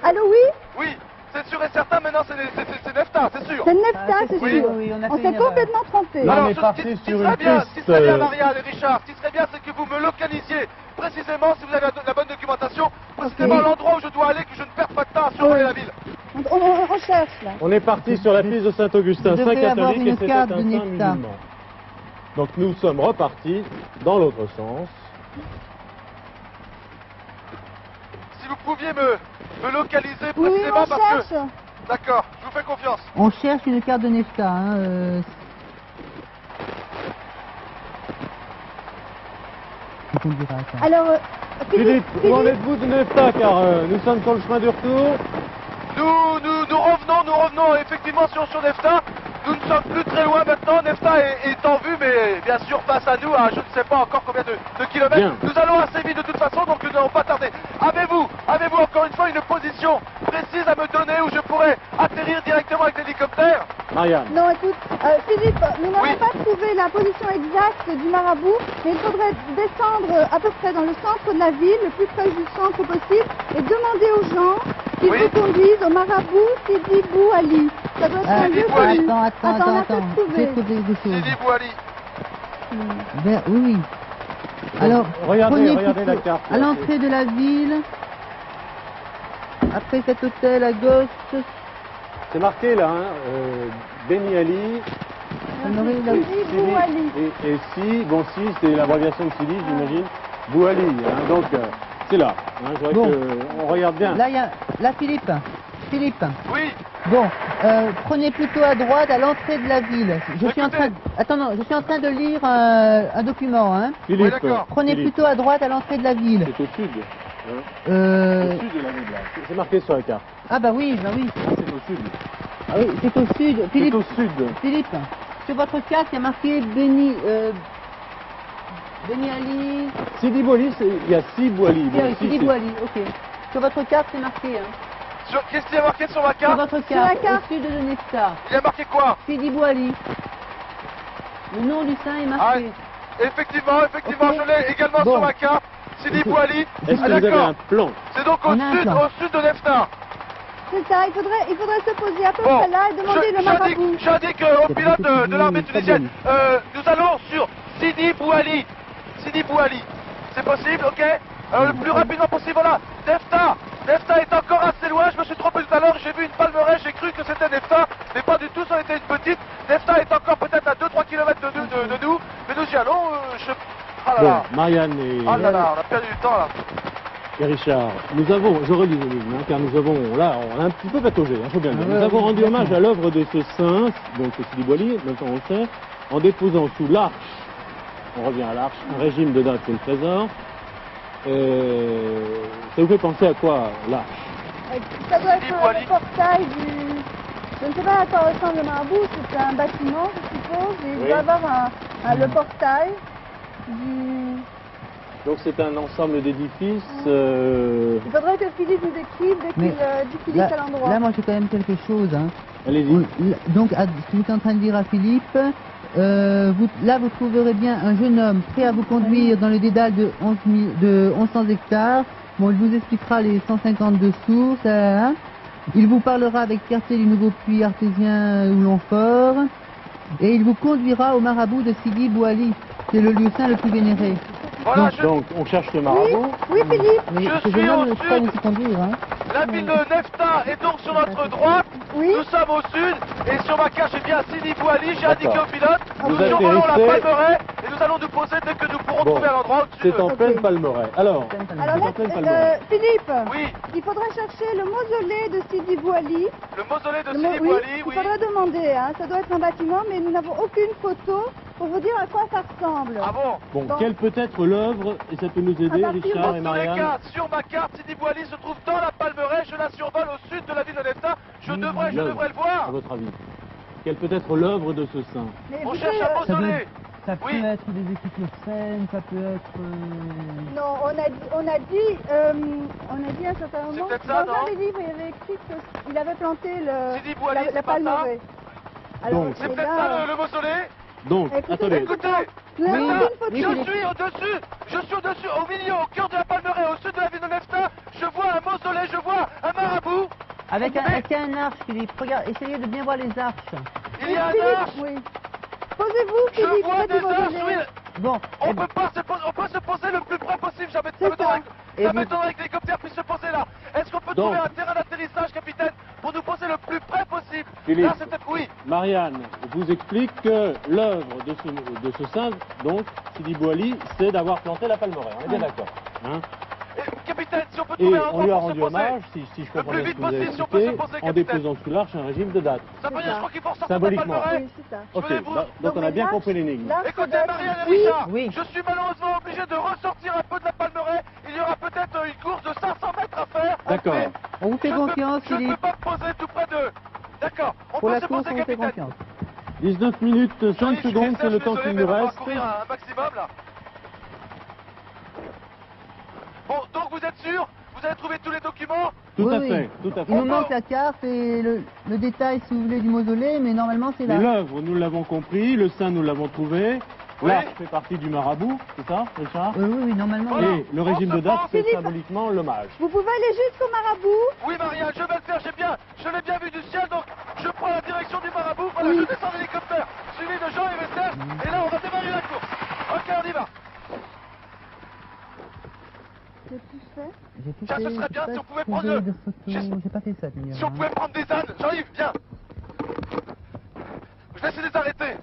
Allô, oui? Oui, c'est sûr et certain, maintenant c'est Nefta, c'est sûr. C'est Nefta, c'est Oui. sûr. Oui, on a On fait s'est une erreur. complètement trompé. Non, Alors, mais partez ce qui sur serait une bien, piste, ce qui serait bien, euh, Marianne et Richard, ce qui serait bien, c'est que vous me localisiez précisément, si vous avez la bonne documentation, précisément Ok. l'endroit où je dois aller, que je ne perde pas de temps à survoler la ville. On cherche là. On est parti sur la piste de Saint-Augustin, Vous saint devez avoir catholique, et une c'était un carte saint de Nefta. musulman. Donc nous sommes repartis dans l'autre sens. Si vous pouviez me localiser Oui, précisément, on parce cherche. que... D'accord, je vous fais confiance. On cherche une carte de Nefta. Hein, conduira à ça. Alors, Philippe, où en êtes-vous de Nefta, car nous sommes sur le chemin du retour. Nous revenons effectivement sur Nefta. Nous ne sommes plus très loin maintenant. Nefta est en vue, mais bien sûr face à nous, à je ne sais pas encore combien de kilomètres. Bien. Nous allons assez vite de toute façon, donc nous n'allons pas tarder. Avez-vous encore une fois une position précise à me donner où je pourrais atterrir directement avec l'hélicoptère? Marianne. non, écoute, Philippe, nous n'avons Oui. pas trouvé la position exacte du marabout, mais il faudrait descendre à peu près dans le centre de la ville, le plus près du centre possible, et demander aux gens qu'ils Oui. vous conduisent au marabout Sidi Bou Ali. Ça doit être un lieu Bou Ali. connu. Attends, on a peut-être j'ai trouvé. trouvé des choses. Sidi Bou Ali. Oui. Alors, Regardez prenez la plutôt carte. à l'entrée de la ville, après cet hôtel à gauche, C'est marqué là, Beni Ali. on aurait la- Sidi Bou Ali. Et si, bon si, c'est l'abréviation de Sidi, j'imagine. Bouali, donc c'est là. Je voudrais Bon. qu'on regarde bien. Là, Philippe. Oui. Bon, prenez plutôt à droite à l'entrée de la ville. Je suis en Écoutez. train. Attends, non, je suis en train de lire un document. Hein. Philippe, Oui, d'accord. Prenez Philippe, plutôt à droite à l'entrée de la ville. c'est au sud. Au sud de la ville, là. C'est marqué sur la carte. Ah bah oui. Ah, c'est au sud. Ah oui, c'est au sud. C'est Philippe, au sud. Philippe, sur votre carte, il y a marqué Beni Ali. Sidi Bouali, il y a Si Bouali. Bon, Oui, si, Sidi c'est- Bou Ali, ok. Sur votre carte, c'est marqué. Hein. Qu'est-ce qu'il y a marqué sur ma Sur carte? votre Sur la carte, carte. au sud de Nefta. Il y a marqué quoi? Sidi Bou Ali. Le nom du saint est marqué. Effectivement, Ok. je l'ai également Bon. sur ma carte. Sidi Bou Ali. Est-ce que Ah, vous avez d'accord. un plan? C'est donc On a un plan. au sud de Nefta. C'est ça, il faudrait se poser à peu Bon, près là et demander le marabout. j'indique au pilote de l'armée tunisienne, nous allons sur Sidi Bou Ali. Sidi Bou Ali. C'est possible, ok? Le plus rapidement possible, voilà. Nefta est encore assez loin, je me suis trompé tout à l'heure, j'ai vu une palmeraie, j'ai cru que c'était Nefta, mais pas du tout, ça était une petite. Nefta est encore peut-être à 2-3 km de nous, mais nous y allons, Ah là Bon, là. Marianne et, Ah là là, on a perdu du temps là. et Richard, nous avons, je relis l'énigme, car nous avons, là, on a un petit peu pataugé, il faut bien le dire. Nous avons rendu hommage à l'œuvre de ce saint, donc c'est Sidi Bouali, maintenant on le sait, en déposant sous l'arche, on revient à l'arche, un régime de date, c'est le trésor. Ça vous fait penser à quoi, l'arche? Ça doit être Sidi Bou Ali. le portail du... Je ne sais pas à quoi ressemble le marabout, c'est un bâtiment, je suppose, et il Oui. doit avoir le portail du... Donc c'est un ensemble d'édifices. Il faudrait que Philippe nous décrive dès Mais qu'il est à l'endroit. là, moi, j'ai quand même quelque chose. Hein. Allez-y. Donc, ce que vous êtes en train de dire à Philippe, vous trouverez bien un jeune homme prêt à vous conduire dans le dédale de 1100 hectares. Bon, il vous expliquera les 152 sources. Hein. Il vous parlera avec fierté du nouveau puits artésien Oulonfort. Et il vous conduira au marabout de Sidi Bou Ali. C'est le lieu saint le plus vénéré. Voilà, Donc on cherche le marabout. Oui, Philippe. Mais Je ce suis jeune homme au ne peut pas sud. nous y conduire. Hein. la ville de Nefta est donc sur notre droite. Oui. Nous sommes au sud et sur ma carte j'ai bien Sidi Bou Ali, j'ai indiqué D'accord. au pilote. Vous Nous survolons la atterrissez. palmeraie et nous allons nous poser dès que nous pourrons Bon. trouver un endroit au-dessus. C'est en pleine palmeraie. Alors, Alors c'est en là, pleine palmeraie. Philippe, Oui, il faudrait chercher le mausolée de Sidi Bou Ali. le mausolée de Le mo- Sidi Bou Ali, oui. Il faudrait demander, hein. Ça doit être un bâtiment, mais nous n'avons aucune photo pour vous dire à quoi ça ressemble. Ah bon? Bon, Bon. quelle peut être l'œuvre, et ça peut nous aider, À partir Richard Dans et tous les Marianne? cas, sur ma carte, Sidi Bou Ali se trouve dans la palmeraie, je la survole au sud de la ville de Nefta. Je devrais le À voir. votre avis, quelle peut être l'œuvre de ce saint? Mais On écoutez, cherche un mausolée. Ça peut Oui. être des écritures saines, ça peut être... non, on a dit à un certain moment, peut-être ça, dans non un des livres, il y avait écrit qu'il avait planté Sidi Bou Ali, la c'est pas ça palmeraie. Alors, Donc, C'est et peut-être là, ça le mausolée. Donc, Écoutez, attendez, Écoutez, nous n'avons Nefta, aucune photo. oui, je Philippe. suis au-dessus, au milieu, au cœur de la palmeraie, au sud de la ville de Nefta. Je vois un mausolée, je vois un marabout. Avec Mais- un arche, Philippe. Regarde, essayez de bien voir les arches. Il y a un Philippe, arche. oui. Posez-vous, Je Philippe, vois près du des arches, mausolée. oui. Bon, On peut se poser le plus près possible. Ça C'est m'étonnerait Et ça vous- m'étonnerait que l'hélicoptère puisse se poser là. Est-ce qu'on peut Donc- trouver un terrain d'atterrissage, capitaine, pour nous poser le plus près possible? Philippe. Là, c'était oui. Marianne vous explique que l'œuvre de ce saint, donc, Sidi Bou Ali, c'est d'avoir planté la palmeraie. On est bien d'accord, hein? capitaine, si on peut Et trouver un on lui a endroit pour se rendu poser. hommage, si je comprends plus bien ce vite que vous avez possible, si on peut se expliqué, poser, en capitaine. déposant sous l'arche un régime de date. Ça veut dire, je crois qu'il faut ressortir Symboliquement. la palmeraie. Oui, c'est ça. Ok, Venez-vous. donc on a bien compris l'énigme. L'arche Écoutez, date- Marianne et Oui. Richard, Oui. je suis malheureusement obligé de ressortir un peu de la palmeraie. Il y aura peut-être une course de 500 mètres à faire. D'accord. Mais On vous fait je ne peux- confiance, Je ne peux Philippe. pas me poser tout près d'eux. D'accord, on Pour peut la se course, poser, on vous fait capitaine. confiance. 19 minutes 5 Jean-Yves, je suis secondes, c'est le désolé, temps qu'il mais nous on va reste. courir un maximum là. Bon, donc vous êtes sûr? Vous avez trouvé tous les documents? Tout Oui, à oui. fait, tout à Il nous fait. manque la carte et le détail, si vous voulez, du mausolée, mais normalement c'est Mais là. l'œuvre, nous l'avons compris, le saint, nous l'avons trouvé. Oui. L'arche fait partie du marabout, c'est ça, Richard? Oui, normalement. Voilà. Et le régime On de se date, prend, c'est Philippe. symboliquement l'hommage. Vous pouvez aller jusqu'au marabout. Oui, Marianne, je vais le faire, je l'ai bien vu du ciel, donc je prends la direction du marabout. Voilà, je descends l'hélicoptère, suivi de Jean et Serge, et là on va démarrer la course. Ok, on y va. J'ai tout fait. J'ai tout Tiens, ce fait, serait j'ai bien pas si on pouvait trouvé prendre de photos, j'ai pas fait ça d'ailleurs. Si on pouvait prendre des ânes, Jean-Yves, viens. Je vais essayer de les arrêter.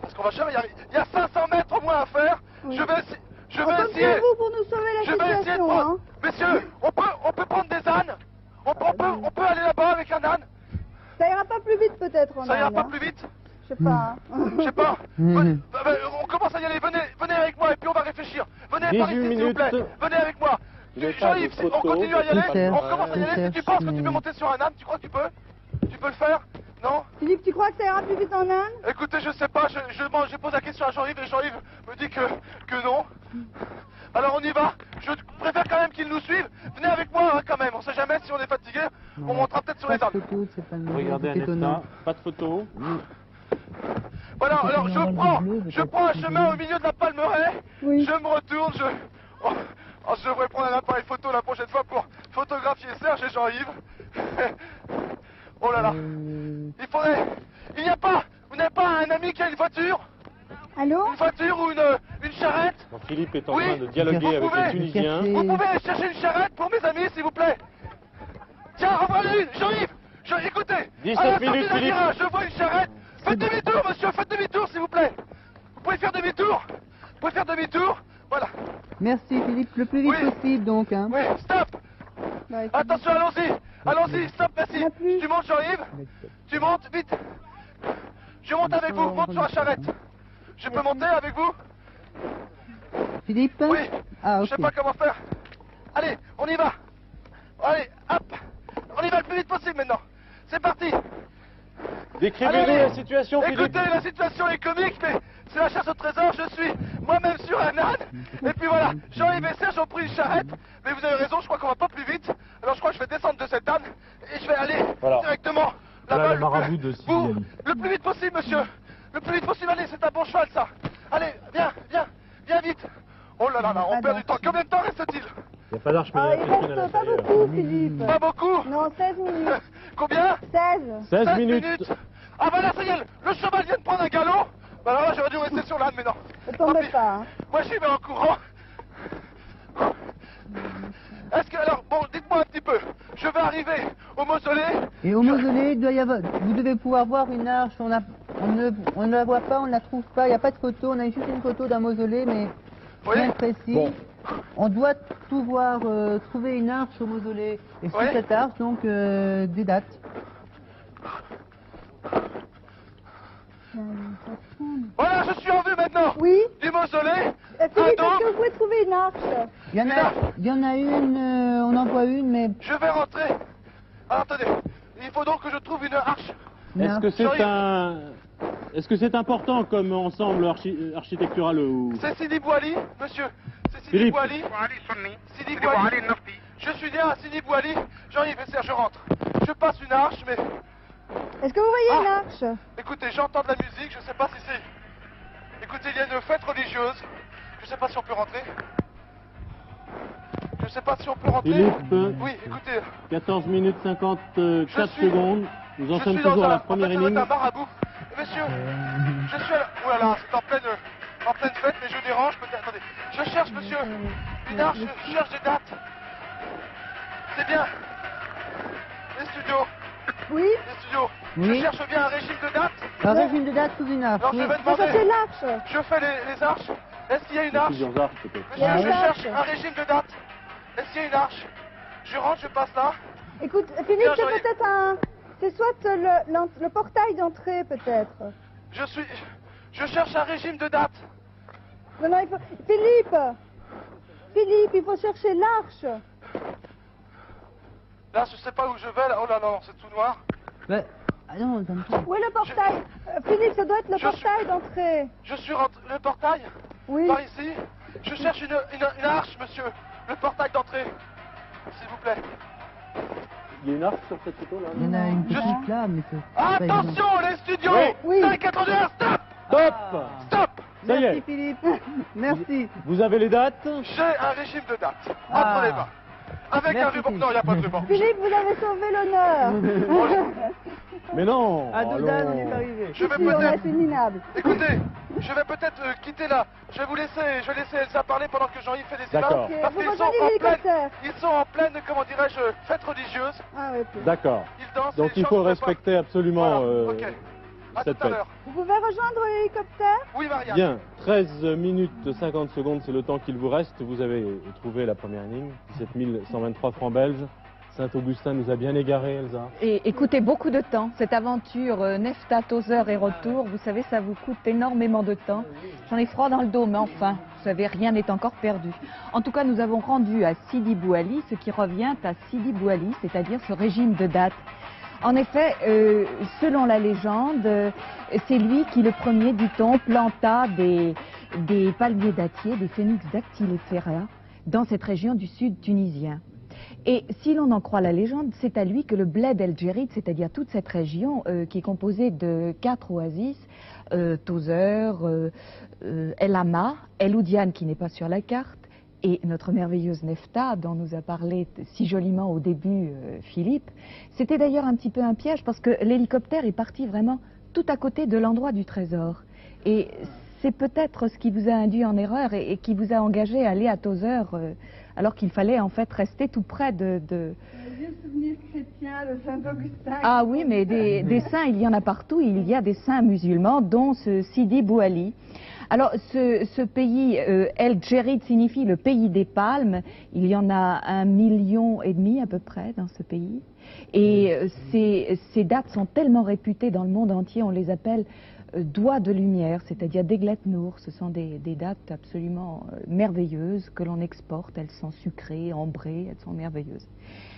Parce qu'on va jamais y arriver. Il y a 500 mètres au moins à faire. Oui. Je vais On essayer. compte sur vous pour nous sauver la Je vais essayer de situation. prendre. Hein. Messieurs, on peut prendre des ânes. On peut aller là-bas avec un âne. Ça ira pas plus vite peut-être. Ça ira pas hein. plus vite. Je sais pas. hein. Je sais pas. Mhm. On commence à y aller. Venez avec moi et puis on va réfléchir. Venez 18 par ici, s'il vous plaît. minutes. Venez avec moi. Il n'est pas Jean-Yves, de on photo, continue à y c'est aller. pas de On commence à y mal. aller. Si tu penses que tu peux monter sur un âne, tu crois que tu peux? Tu peux le faire? Non? Philippe, tu crois que ça ira plus vite en Inde? Écoutez, je sais pas, je pose la question à Jean-Yves et Jean-Yves me dit que non. Alors on y va. Je préfère quand même qu'ils nous suivent. Venez avec moi hein, quand même, on sait jamais si on est fatigué. On montera peut-être sur les Pas de ânes. photos, c'est pas Regardez c'est étonnant. Anesta, pas de photo. Voilà, alors je prends un chemin au milieu de la palmeraie. Oui. Je me retourne, je devrais prendre un appareil photo la prochaine fois pour photographier Serge et Jean-Yves. Oh là là. Il n'y a pas, vous n'avez pas un ami qui a une voiture? Allô? Une voiture ou une charrette? Bon, Philippe est en Oui. train de dialoguer avec pouvez les Tunisiens. chercher- Vous pouvez chercher une charrette pour mes amis, s'il vous plaît? Tiens, envoie-le une, Jean-Yves! Écoutez, 17 à la sortie minutes, d'un Philippe. virage, je vois une charrette. Faites demi-tour, monsieur, faites demi-tour, s'il vous plaît. Vous pouvez faire demi-tour? Vous pouvez faire demi-tour? Voilà. Merci Philippe, le plus vite Oui. possible donc. Hein. Oui, stop! Bah, écoute, Attention, allons-y! Allons-y, stop, merci! La pluie. Tu montes, Jean-Yves? Tu montes, vite! Je monte avec vous, monte sur la charrette. Je peux monter avec vous? Philippe? Oui. Ah, Je ok. sais pas comment faire. Allez, on y va. Allez, hop. On y va le plus vite possible maintenant. C'est parti. Décrivez-nous Allez, la situation, Philippe. Écoutez, la situation est comique, mais c'est la chasse au trésor. Je suis moi-même sur un âne. Et puis voilà, Jean-Yves et Serge ont pris une charrette. Mais vous avez raison, je crois qu'on va pas plus vite. Alors je crois que je vais descendre de cet âne et je vais aller Voilà. directement Voilà là-bas. le marabout de Sidi Ali. Le plus vite possible, monsieur. Le plus vite possible. Allez, c'est un bon cheval, ça. Allez, viens vite. Oh là là là, on perd du temps. Combien de temps reste-t-il? Il n'y a pas d'arche, mais Ah, il y il a Christine à reste pas l'intérieur. beaucoup, Philippe. Pas beaucoup. Non, 16 minutes. Combien? 16. 16 16 minutes. Ah bah là, ça y est, le cheval vient de prendre un galop. Bah alors là, j'aurais dû rester sur l'âne, mais non. Ne Tant tombez pis. pas. Hein. Moi, j'y vais en courant. Est-ce que, alors, bon, dites-moi un petit peu. Je vais arriver au mausolée. Et au mausolée, il doit y avoir, vous devez pouvoir voir une arche, on ne la voit pas, on ne la trouve pas, il n'y a pas de photo, on a juste une photo d'un mausolée, mais Oui. rien de précis. Bon. On doit pouvoir trouver une arche au mausolée. Et sur Oui. cette arche, donc, des dates. Voilà, je suis en vue maintenant. Oui. Du mausolée. Philippe, Un est-ce dôme. que vous pouvez trouver une arche? Il y en a une, on en voit une, mais... Je vais rentrer. Alors, attendez. Il faut donc que je trouve une arche. Est-ce que c'est Jean-Yves. Est-ce que c'est important comme ensemble architectural ou... C'est Sidi Bouali, monsieur. C'est Sidi Philippe. Bouali. Sidi Bouali. Je suis né à Sidi Bouali. Jean-Yves et Serge, je rentre. Je passe une arche, mais... Est-ce que vous voyez Ah. une arche? Écoutez, j'entends de la musique, je sais pas si c'est... Écoutez, il y a une fête religieuse. Je sais pas si on peut rentrer. Je sais pas si on peut rentrer. Philippe. Oui, écoutez, 14 minutes 54 Je suis- secondes. Nous en je sommes suis dans toujours à la en première fait, ça doit énigme. être un marabout. Monsieur, je suis à la... Oh là là, c'est en pleine fête, mais je dérange peut-être. Attendez, je cherche, monsieur, une arche, je cherche des dates. C'est bien. Les studios, Oui. les studios. Oui. Je cherche bien un régime de dates. Un régime de dates sous une arche. Alors je oui. vais Vous cherchez demander... l'arche. Je fais les arches. Est-ce qu'il y a une arche? Plusieurs arches, peut-être. Monsieur, Ah je ouais. cherche un régime de date. Est-ce qu'il y a une arche? Je rentre, je passe là. Écoute, Philippe, Bien, c'est Jean-Yves. peut-être un... C'est soit le portail d'entrée, peut-être. Je cherche un régime de date. Non, non, il faut... Philippe, il faut chercher l'arche. Là, je sais pas où je vais. Là. Oh là là, c'est tout noir. Mais, ah non, ça me semble. Où est le portail? Philippe, ça doit être le Je portail d'entrée. Je suis rentré. Le portail? Oui. Par ici. Je cherche une arche, monsieur. Le portail d'entrée. S'il vous plaît. Il y a une arche sur cette photo là? Il y en a une Je- petite là, mais c'est pas évident. Attention, les studios. Oui. 581, stop. Stop! Stop. Ça y Merci est, Philippe. Merci. vous avez les dates? J'ai un régime de date. Ah. Entre les mains. Avec Merci, un ruban. Philippe. Non, il n'y a pas de ruban. Philippe, vous avez sauvé l'honneur. Mais non! À Doudan, allons. on est arrivé. Je vais Si, on peut-être... reste minable. Écoutez, je vais peut-être quitter là. Je vais laisser Elsa parler pendant que Jean-Yves fait des D'accord. images. Parce Vous qu'ils sont rejoignez en l'hélicoptère. pleine, ils sont en pleine, comment dirais-je, fête religieuse. Ah ouais, D'accord. Ils dansent. Donc et il chantent, faut je sais respecter pas. absolument Voilà, ok. À cette tout à fête. l'heure. Vous pouvez rejoindre l'hélicoptère? Oui, Marianne. Bien, 13 minutes 50 secondes, c'est le temps qu'il vous reste. Vous avez trouvé la première ligne, 17 123 francs belges. Saint-Augustin nous a bien égarés, Elsa. Et écoutez, beaucoup de temps. Cette aventure Nefta, Tozeur et retour, vous savez, ça vous coûte énormément de temps. J'en ai froid dans le dos, mais enfin, vous savez, rien n'est encore perdu. En tout cas, nous avons rendu à Sidi Bou Ali ce qui revient à Sidi Bou Ali, c'est-à-dire ce régime de date. En effet, selon la légende, c'est lui qui, le premier, dit-on, planta des palmiers dattiers, des phénix dactylifera, dans cette région du sud tunisien. Et si l'on en croit la légende, c'est à lui que le bled El Djerid, c'est-à-dire toute cette région qui est composée de 4 oasis, Tozeur, El Hama, El Oudiane qui n'est pas sur la carte, et notre merveilleuse Nefta, dont nous a parlé si joliment au début Philippe, c'était d'ailleurs un petit peu un piège parce que l'hélicoptère est parti vraiment tout à côté de l'endroit du trésor. Et c'est peut-être ce qui vous a induit en erreur et qui vous a engagé à aller à Tozeur alors qu'il fallait en fait rester tout près de... Un vieux souvenir chrétien de Saint-Augustin. Ah oui, mais des saints, il y en a partout. Il y a des saints musulmans, dont ce Sidi Bou Ali. Alors, ce pays, El Djerid signifie le pays des palmes. Il y en a 1,5 million à peu près dans ce pays. Et ces dates sont tellement réputées dans le monde entier, on les appelle doigts de lumière, c'est-à-dire d'Eglet Nour. Ce sont des dates absolument merveilleuses que l'on exporte. Elles sont sucrées, ambrées, elles sont merveilleuses.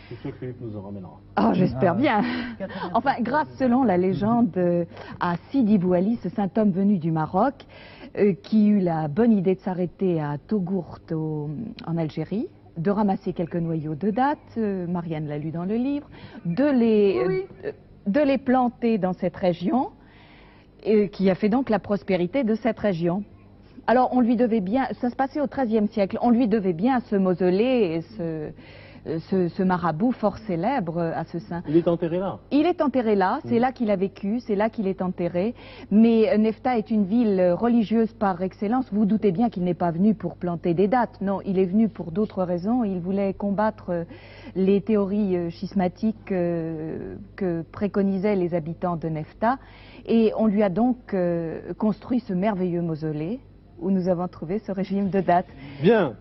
C'est sûr que Philippe nous en ramènera. Ah, j'espère bien. Enfin, grâce, selon la légende, à Sidi Bou Ali, ce saint homme venu du Maroc, qui eut la bonne idée de s'arrêter à Togourt, en Algérie, de ramasser quelques noyaux de dattes, Marianne l'a lu dans le livre, de les planter dans cette région, qui a fait donc la prospérité de cette région. Alors, on lui devait bien, ça se passait au XIIIe siècle, on lui devait bien ce mausolée et ce marabout fort célèbre à ce saint. Il est enterré là. Il est enterré là, c'est là qu'il a vécu, c'est là qu'il est enterré. Mais Nefta est une ville religieuse par excellence. Vous doutez bien qu'il n'est pas venu pour planter des dattes. Non, il est venu pour d'autres raisons. Il voulait combattre les théories schismatiques que préconisaient les habitants de Nefta. Et on lui a donc construit ce merveilleux mausolée où nous avons trouvé ce régime de dattes. Bien.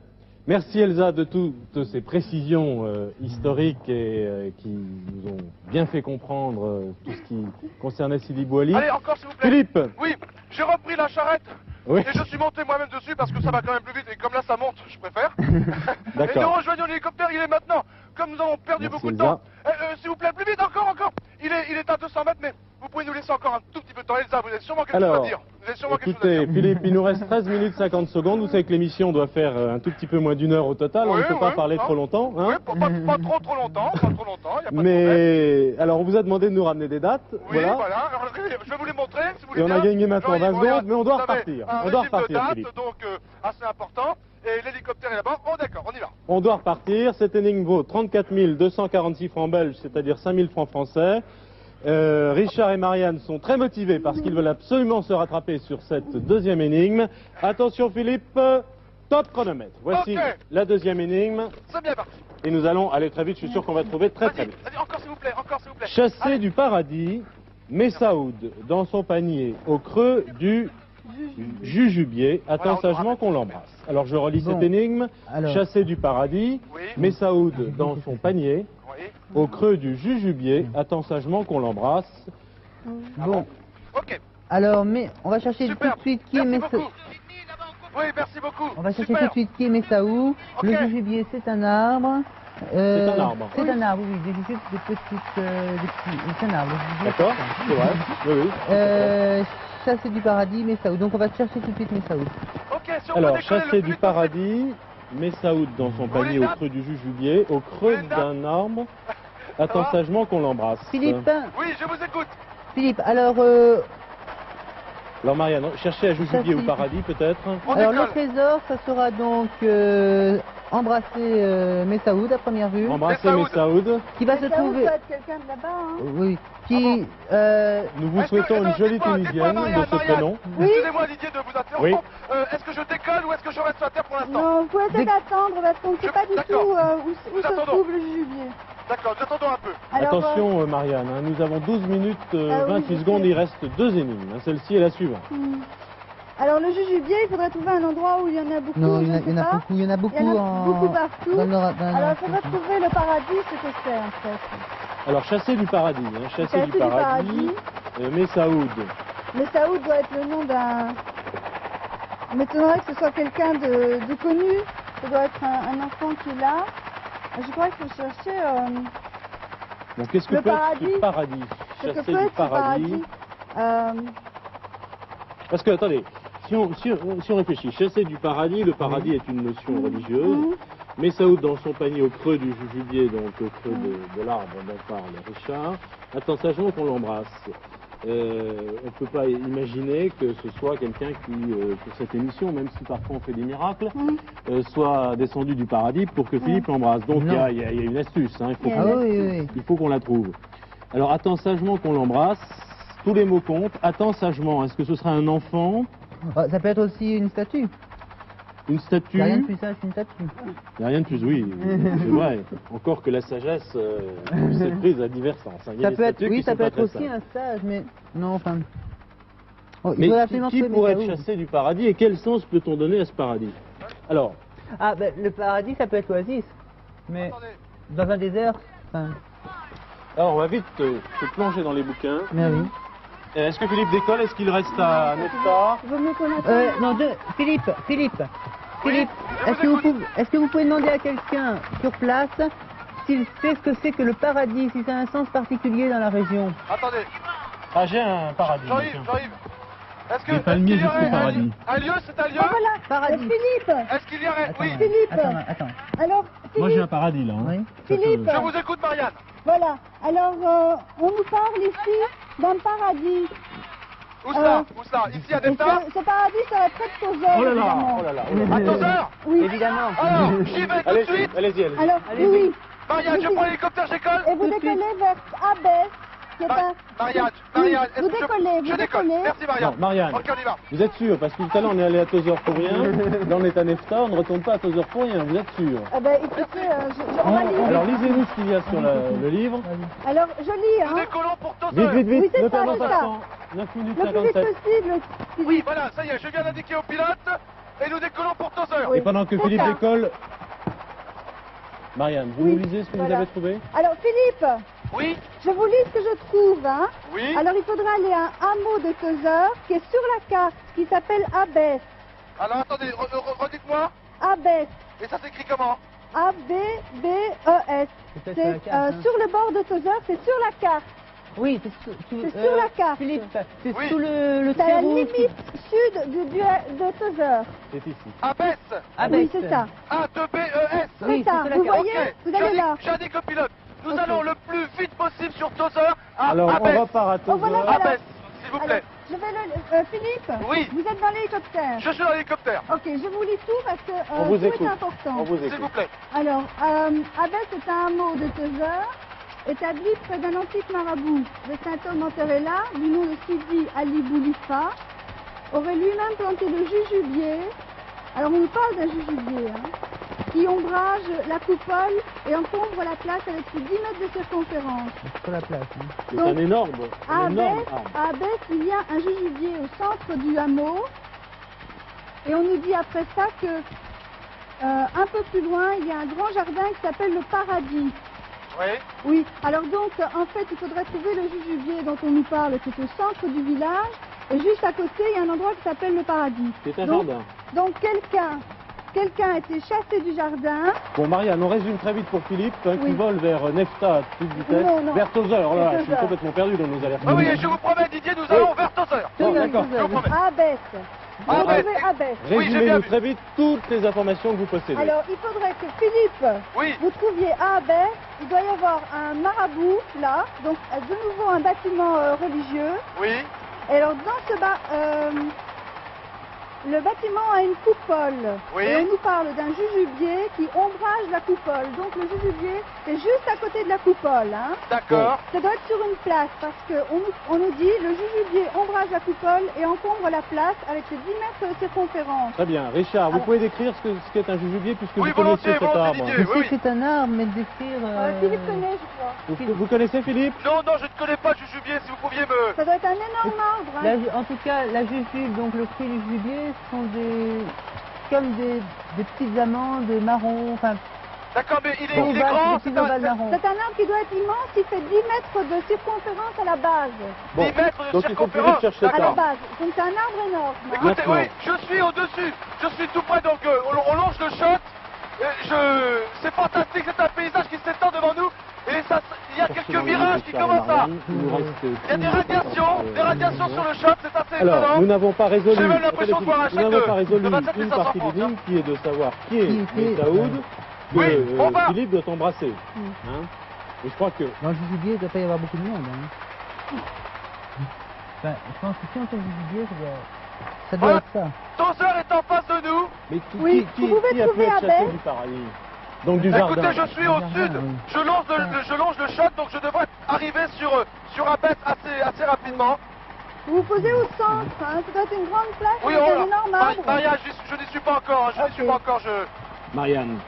Merci Elsa de toutes ces précisions historiques et qui nous ont bien fait comprendre tout ce qui concernait Sidi Bou Ali. Allez, encore s'il vous plaît. Philippe. Oui, j'ai repris la charrette. Oui. Et je suis monté moi-même dessus parce que ça va quand même plus vite. Et comme là ça monte, je préfère. D'accord. Et nous rejoignons l'hélicoptère, il est maintenant. Comme nous avons perdu Merci, beaucoup de Elsa. temps. S'il vous plaît, plus vite, encore. Il est à 200 mètres, mais vous pouvez nous laisser encore un tout petit peu de temps. Elsa, vous avez sûrement quelque chose à dire. Vous avez sûrement quelque chose à Écoutez, dire. Philippe, il nous reste 13 minutes 50 secondes. Vous savez que l'émission doit faire un tout petit peu moins d'1 heure au total. On Oui, ne peut pas oui, parler non. trop longtemps. Hein. Oui, pas trop longtemps, y a pas de problème. Mais alors, on vous a demandé de nous ramener des dates. Oui, voilà. voilà. Alors, je vais vous les montrer, si vous voulez Et on a bien. gagné maintenant Jean-Yves, 20 regarde, secondes, mais on doit vous avez repartir. un On doit régime de repartir, date, Philippe. donc assez important. Et l'hélicoptère est là-bas. Oh d'accord, on y va. On doit repartir. Cette énigme vaut 34 246 francs belges, c'est-à-dire 5 000 francs français. Richard et Marianne sont très motivés parce qu'ils veulent absolument se rattraper sur cette deuxième énigme. Attention Philippe, top chronomètre. Voici Ok. la deuxième énigme. C'est bien parti. Et nous allons aller très vite, je suis sûr qu'on va trouver très très vite. Vas-y, encore s'il vous plaît, encore s'il vous plaît. Chassé Allez. du paradis, Messaoud dans son panier au creux du Jujubier, attend sagement qu'on l'embrasse. Alors je relis cette énigme. Chassé du paradis, Messaoud dans son panier, au creux du Jujubier, attend sagement qu'on l'embrasse. Bon. Ok. Alors, mais on va chercher tout de suite qui est Messaoud. Oui, merci beaucoup. On va chercher tout de suite qui est Messaoud. Le jujubier, c'est un arbre. C'est un arbre. C'est un arbre, oui. Des petits. C'est un arbre. D'accord, c'est vrai. Oui, oui. Chassé du paradis, Messaoud. Donc on va chercher tout de suite Messaoud. Ok, si on alors, peut décoller chassé le du plus paradis, Messaoud dans son panier au creux du Jujubier, au creux d'un arbre, attend sagement qu'on l'embrasse. Philippe. Oui, je vous écoute. Philippe, alors... Alors Marianne, cherchez à Jujubier ou paradis peut-être. Alors le trésor, ça sera donc embrasser Messaoud à première vue. Embrasser Messaoud. Qui va se trouver... Ça doit être quelqu'un de là-bas, hein. Oui. Qui... Nous vous souhaitons une jolie Tunisienne de ce prénom. Excusez-moi Didier de vous interrompre. Oui. Est-ce que je décolle ou est-ce que je reste à terre pour l'instant? Non, vous pouvez peut-être attendre parce qu'on ne sait pas du tout où se trouve le jujubier. D'accord, nous attendons un peu. Alors, attention Marianne, hein, nous avons 12 minutes 28 secondes, il reste 2 énigmes. Hein, celle-ci est la suivante. Alors le jujubier, il faudrait trouver un endroit où il y en a beaucoup. Non, il y en a beaucoup. Il y en a beaucoup, beaucoup partout. Alors il faudrait faudrait trouver le paradis, ce que c'est en fait. Alors chasser du paradis, hein, chasser du paradis, Messaoud. Messaoud doit être le nom d'un... Il m'étonnerait que ce soit quelqu'un de connu. Ça doit être un enfant qui est là. Je crois qu'il faut chercher... Donc qu'est-ce que le peut paradis, être ce paradis? Chasser du paradis. Parce que, attendez, si on réfléchit, chasser du paradis, le paradis est une notion religieuse. Messaoud dans son panier au creux du jujubier, donc au creux de l'arbre dont parle Richard, attend sagement qu'on l'embrasse. On ne peut pas imaginer que ce soit quelqu'un qui, pour cette émission, même si parfois on fait des miracles, soit descendu du paradis pour que Philippe l'embrasse. Donc il y a une astuce, hein, il faut qu'on la trouve. Alors attends sagement qu'on l'embrasse, tous les mots comptent. Attends sagement, est-ce que ce sera un enfant? Ça peut être aussi une statue. Une statue? Il n'y a rien de plus sage qu'une statue. Il n'y a rien de plus, oui, c'est vrai. Encore que la sagesse s'est prise à divers sens. Hein. Ça peut être, oui, ça peut être aussi un sage, mais non, enfin... Oh, mais qui pourrait être chassé du paradis et quel sens peut-on donner à ce paradis? Alors... Ah, ben, le paradis, ça peut être l'oasis, mais dans un désert, enfin... Alors, on va vite se plonger dans les bouquins. Mais oui. Est-ce que Philippe décolle? Est-ce qu'il reste à Nefta? Non, Philippe, est-ce que vous pouvez demander à quelqu'un sur place s'il sait ce que c'est que le paradis, si ça a un sens particulier dans la région? Attendez. Ah, j'ai un paradis. J'arrive. Est-ce que... Les palmiers jusqu'au paradis. Un lieu, c'est un lieu? Oh, voilà, paradis. Philippe. Est-ce qu'il y aurait... Oui. Philippe. Attends. Alors, Philippe. Moi, j'ai un paradis, là. Hein. Oui. Philippe. Je vous écoute, Marianne. Voilà. Alors, on nous parle ici d'un paradis. Où ça? Ici, à Nefta? Ce paradis serait près de Tozeur, Oh là là, évidemment. oh là là. À Tozeur? Oui. Évidemment. Alors, j'y vais tout de suite. Allez-y. Alors, oui. Marianne, je prends l'hélicoptère, j'école. Et vous décollez vers Abès, qui est un... Marianne, est-ce vous que décollez, je décolle. Merci, Marianne. Non, Marianne, Ok, on y va. vous êtes sûr? Parce que tout à l'heure, on est allé à Tozeur pour rien. Là, on est à Nefta, on ne retourne pas à Tozeur pour rien. Vous êtes sûr? Eh ben, écoutez, on va lire. Alors, lisez-nous ce qu'il y a sur le livre. Alors, je lis, Nous hein. décollons pour Tozeur. Vite. Oui, c'est Notamment ça, c'est passant. 9 minutes Le plus vite 57. possible. Oui, voilà, ça y est, je viens d'indiquer au pilote et nous décollons pour Tozeur. Et pendant que c'est Philippe ça. décolle, Marianne, vous nous lisez ce que vous avez trouvé? Alors, Philippe, Oui, je vous lis ce que je trouve, hein. oui. Alors, il faudra aller à un hameau de Tozeur qui est sur la carte, qui s'appelle Abès. Alors, attendez, redites-moi. Abès. Et ça s'écrit comment? A-B-B-E-S. C'est C'est sur la carte, hein. sur le bord de Tozeur, c'est sur la carte. Oui, c'est sur la carte. Philippe, c'est Oui. sous le C'est à la terreau. limite sud de Tozeur. C'est ici. Abès. Oui, c'est ça. A-2-B-E-S. Oui, C'est ça. c'est sur la Vous carte. voyez, Ok, vous allez là. j'indique au pilote. Nous allons le plus vite possible sur Tozeur à Alors, Abès. on repart à Tozeur. voilà. Abès, s'il vous plaît. Alors, je vais Philippe. Oui. Vous êtes dans l'hélicoptère. Je suis dans l'hélicoptère. Ok, je vous lis tout parce que On vous tout écoute. est important. On vous S'il vous écoute. plaît. Alors, Abès est un hameau de Tozeur, établi près d'un antique marabout de Saint-Homme Enterré-là, du nom de Sidi Ali Boulifa, aurait lui-même planté le jujubier. Alors, on nous parle d'un jujubier, hein. qui ombrage la coupole et encombre la place avec ses 10 mètres de circonférence. Sur la place. Hein. C'est Donc, un énorme À arbre. Abès, il y a un jujubier au centre du hameau. Et on nous dit après ça que un peu plus loin, il y a un grand jardin qui s'appelle le Paradis. Oui. Oui, alors donc en fait il faudrait trouver le jujubier dont on nous parle qui est au centre du village. Et juste à côté, il y a un endroit qui s'appelle le Paradis. C'est un donc, jardin. Donc quelqu'un a été chassé du jardin. Bon, Marianne, on résume très vite pour Philippe, hein, qui Oui. vole vers Nefta à toute vitesse. Non. Vers Tozeur, oh là, je suis Tozeur. complètement perdu dans nos alertes. Ah oui, et je vous promets, Didier, nous allons vers Tozeur. Bon, d'accord. Je vous promets. À Abès. Vous Abès. trouvez Abès. Oui, j'ai bien Résumez-nous vu. très vite toutes les informations que vous possédez. Alors il faudrait que Philippe, Oui. vous trouviez à Abès, il doit y avoir un marabout là, donc de nouveau un bâtiment religieux. Oui. Et alors dans ce le bâtiment a une coupole. Oui. Et on nous parle d'un jujubier qui ombrage la coupole. Donc le jujubier est juste à côté de la coupole. Hein. D'accord. Ça doit être sur une place parce qu'on nous dit le jujubier ombrage la coupole et encombre la place avec ses 10 mètres de circonférence. Très bien. Richard, vous Alors- pouvez décrire ce qu'est un jujubier puisque Oui, vous connaissez volontiers, cet arbre. volontiers, Je Didier. sais Oui, que c'est un arbre, mais de décrire... Philippe connaît, je crois. Vous connaissez Philippe? Non, non, je ne connais pas Jujubier, si vous pouviez me... Ça doit être un énorme arbre. Hein. En tout cas, la jujube, donc le fruit du jujubier, sont comme des petites amandes marron, enfin, D'accord, mais il est ovales, grand, des petits ovales marron. C'est un arbre qui doit être immense, il fait 10 mètres de circonférence à la base. 10 mètres de donc il faut que circonférence. Philippe cherche cet À la arbre. base. Donc c'est un arbre énorme. Hein. Écoutez, Maintenant. oui, je suis au-dessus, je suis tout près, donc on longe le shot. C'est fantastique, c'est un paysage qui s'étend devant nous. Et ça, il y a quelques mirages qui commencent à... Il nous reste Il y a des radiations sur le shot, c'est assez Alors, étonnant. nous n'avons pas résolu, J'ai même l'impression de voir un nous n'avons chèque pas résolu de 27 une 500 partie francs, d'énigme qui est de savoir qui est Qui était, Saoud que Oui, on va. Philippe doit embrasser. Hein. Et je crois que dans le jujubier, il ne doit pas y avoir beaucoup de monde. Hein. Enfin, je pense que si on fait le jujubier, ça doit être ça. Tozeur est en face de nous. mais Oui, vous pouvez qui a pu trouver être à chassé Belle. du paradis? Donc du jardin. Écoutez, je suis au Jardin, sud, oui. je longe le shot, donc je devrais arriver sur Abès assez rapidement. Vous vous posez au centre, hein. Ça doit être une grande place Oui, avec oh un énorme là, arbre. Maria, je n'y suis pas encore, je n'y suis Ok. pas encore, Marianne,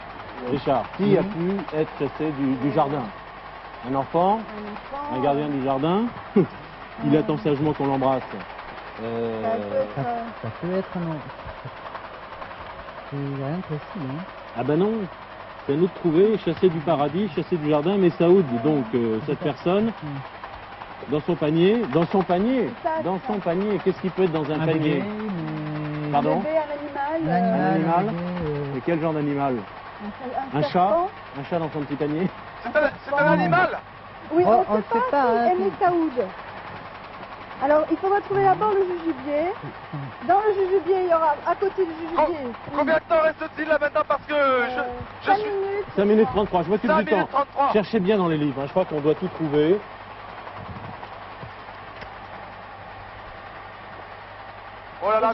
Richard, qui a pu être chassé du jardin? Un enfant, un gardien du jardin. Il attend sagement qu'on l'embrasse. Ça peut être, Ça peut être un... C'est rien de précis. Hein. Ah ben non, c'est à nous de trouver, chassé du paradis, chassé du jardin, mais Saoud, donc cette personne, dans son panier, qu'est-ce qui peut être dans un panier? bébé, mais... Pardon? bébé, un Un animal, animal, animal. un bébé, Et quel genre d'animal? Un chat? serpent. Un chat dans son petit panier? c'est un animal. Oui, Oh, on ne sait pas hein, si elle est Saoud. Alors, il faudra trouver d'abord le jujubier. Dans le jujubier, il y aura à côté du jujubier. Combien de temps reste-t-il là maintenant? Parce que je 5 suis... minutes. 5 minutes 33, je m'occupe 5 du temps. minutes 33. Cherchez bien dans les livres, hein, je crois qu'on doit tout trouver. Voilà,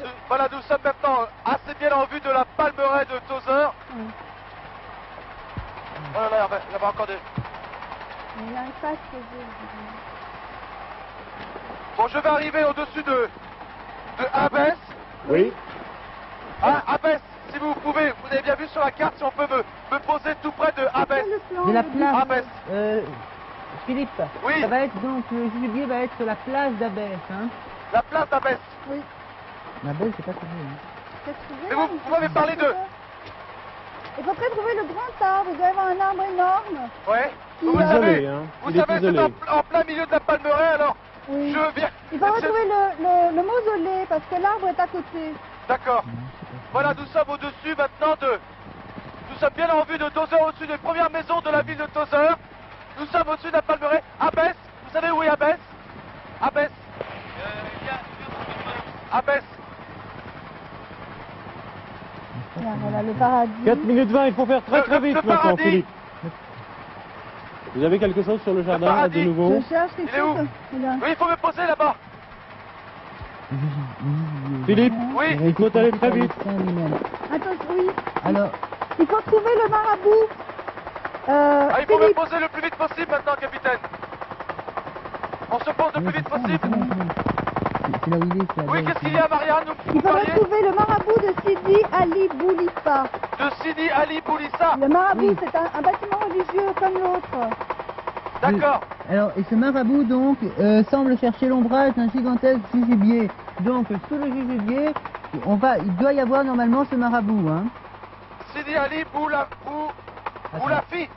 nous sommes maintenant assez bien en vue de la palmeraie de Tozeur. Oh là là, il y avait encore des... Il y a un sac que Bon, je vais arriver au-dessus de Abès. Oui. Ah, Abès, si vous pouvez, vous avez bien vu sur la carte, si on peut me poser tout près de Abès. De la place. Abès. Philippe, Oui. ça va être donc, le jujubier va être sur la place d'Abès. Hein. La place d'Abès. Oui. L'Abès, c'est pas trouvé. Hein. Mais vous m'avez parlé de... Il faudrait trouver le grand arbre. Il doit y avoir un arbre énorme. Ouais. Qui Vous va- savez, Isolé, hein. vous Il est savez, c'est isolé. en plein milieu de la palmeraie, alors Oui. je viens... Il faudra trouver le mausolée parce que l'arbre est à côté. D'accord. Voilà, nous sommes au-dessus maintenant de... Nous sommes bien en vue de Tozeur, au-dessus des premières maisons de la ville de Tozeur. Nous sommes au-dessus de la palmeraie. Abès, vous savez où est Abès? Abès. Abès. Là, voilà le paradis. 4 minutes 20, il faut faire très Le vite maintenant, paradis. Philippe. Vous avez quelque chose sur le jardin, paradis. de nouveau? Je cherche quelque Il est où? chose. Il est là. Oui, il faut me poser là-bas. Philippe, Oui. il faut aller très vite. Attends, oui. Alors, Il faut trouver le marabout. Ah, il faut me Philippe. poser le plus vite possible maintenant, capitaine. On se pose le plus vite possible. C'est là où il est, c'est là. Oui, qu'est-ce qu'il y a, Marianne? Il Vous faudrait parliez trouver le marabout de Sidi Ali Boulifa. de Sidi Ali Boulissa. Le marabout, Oui. c'est un bâtiment religieux comme l'autre. D'accord. Alors, et ce marabout, donc, semble chercher l'ombrage d'un gigantesque jujubier. Donc, sous le jujubier, il doit y avoir normalement ce marabout, hein. Sidi Ali Boulafi.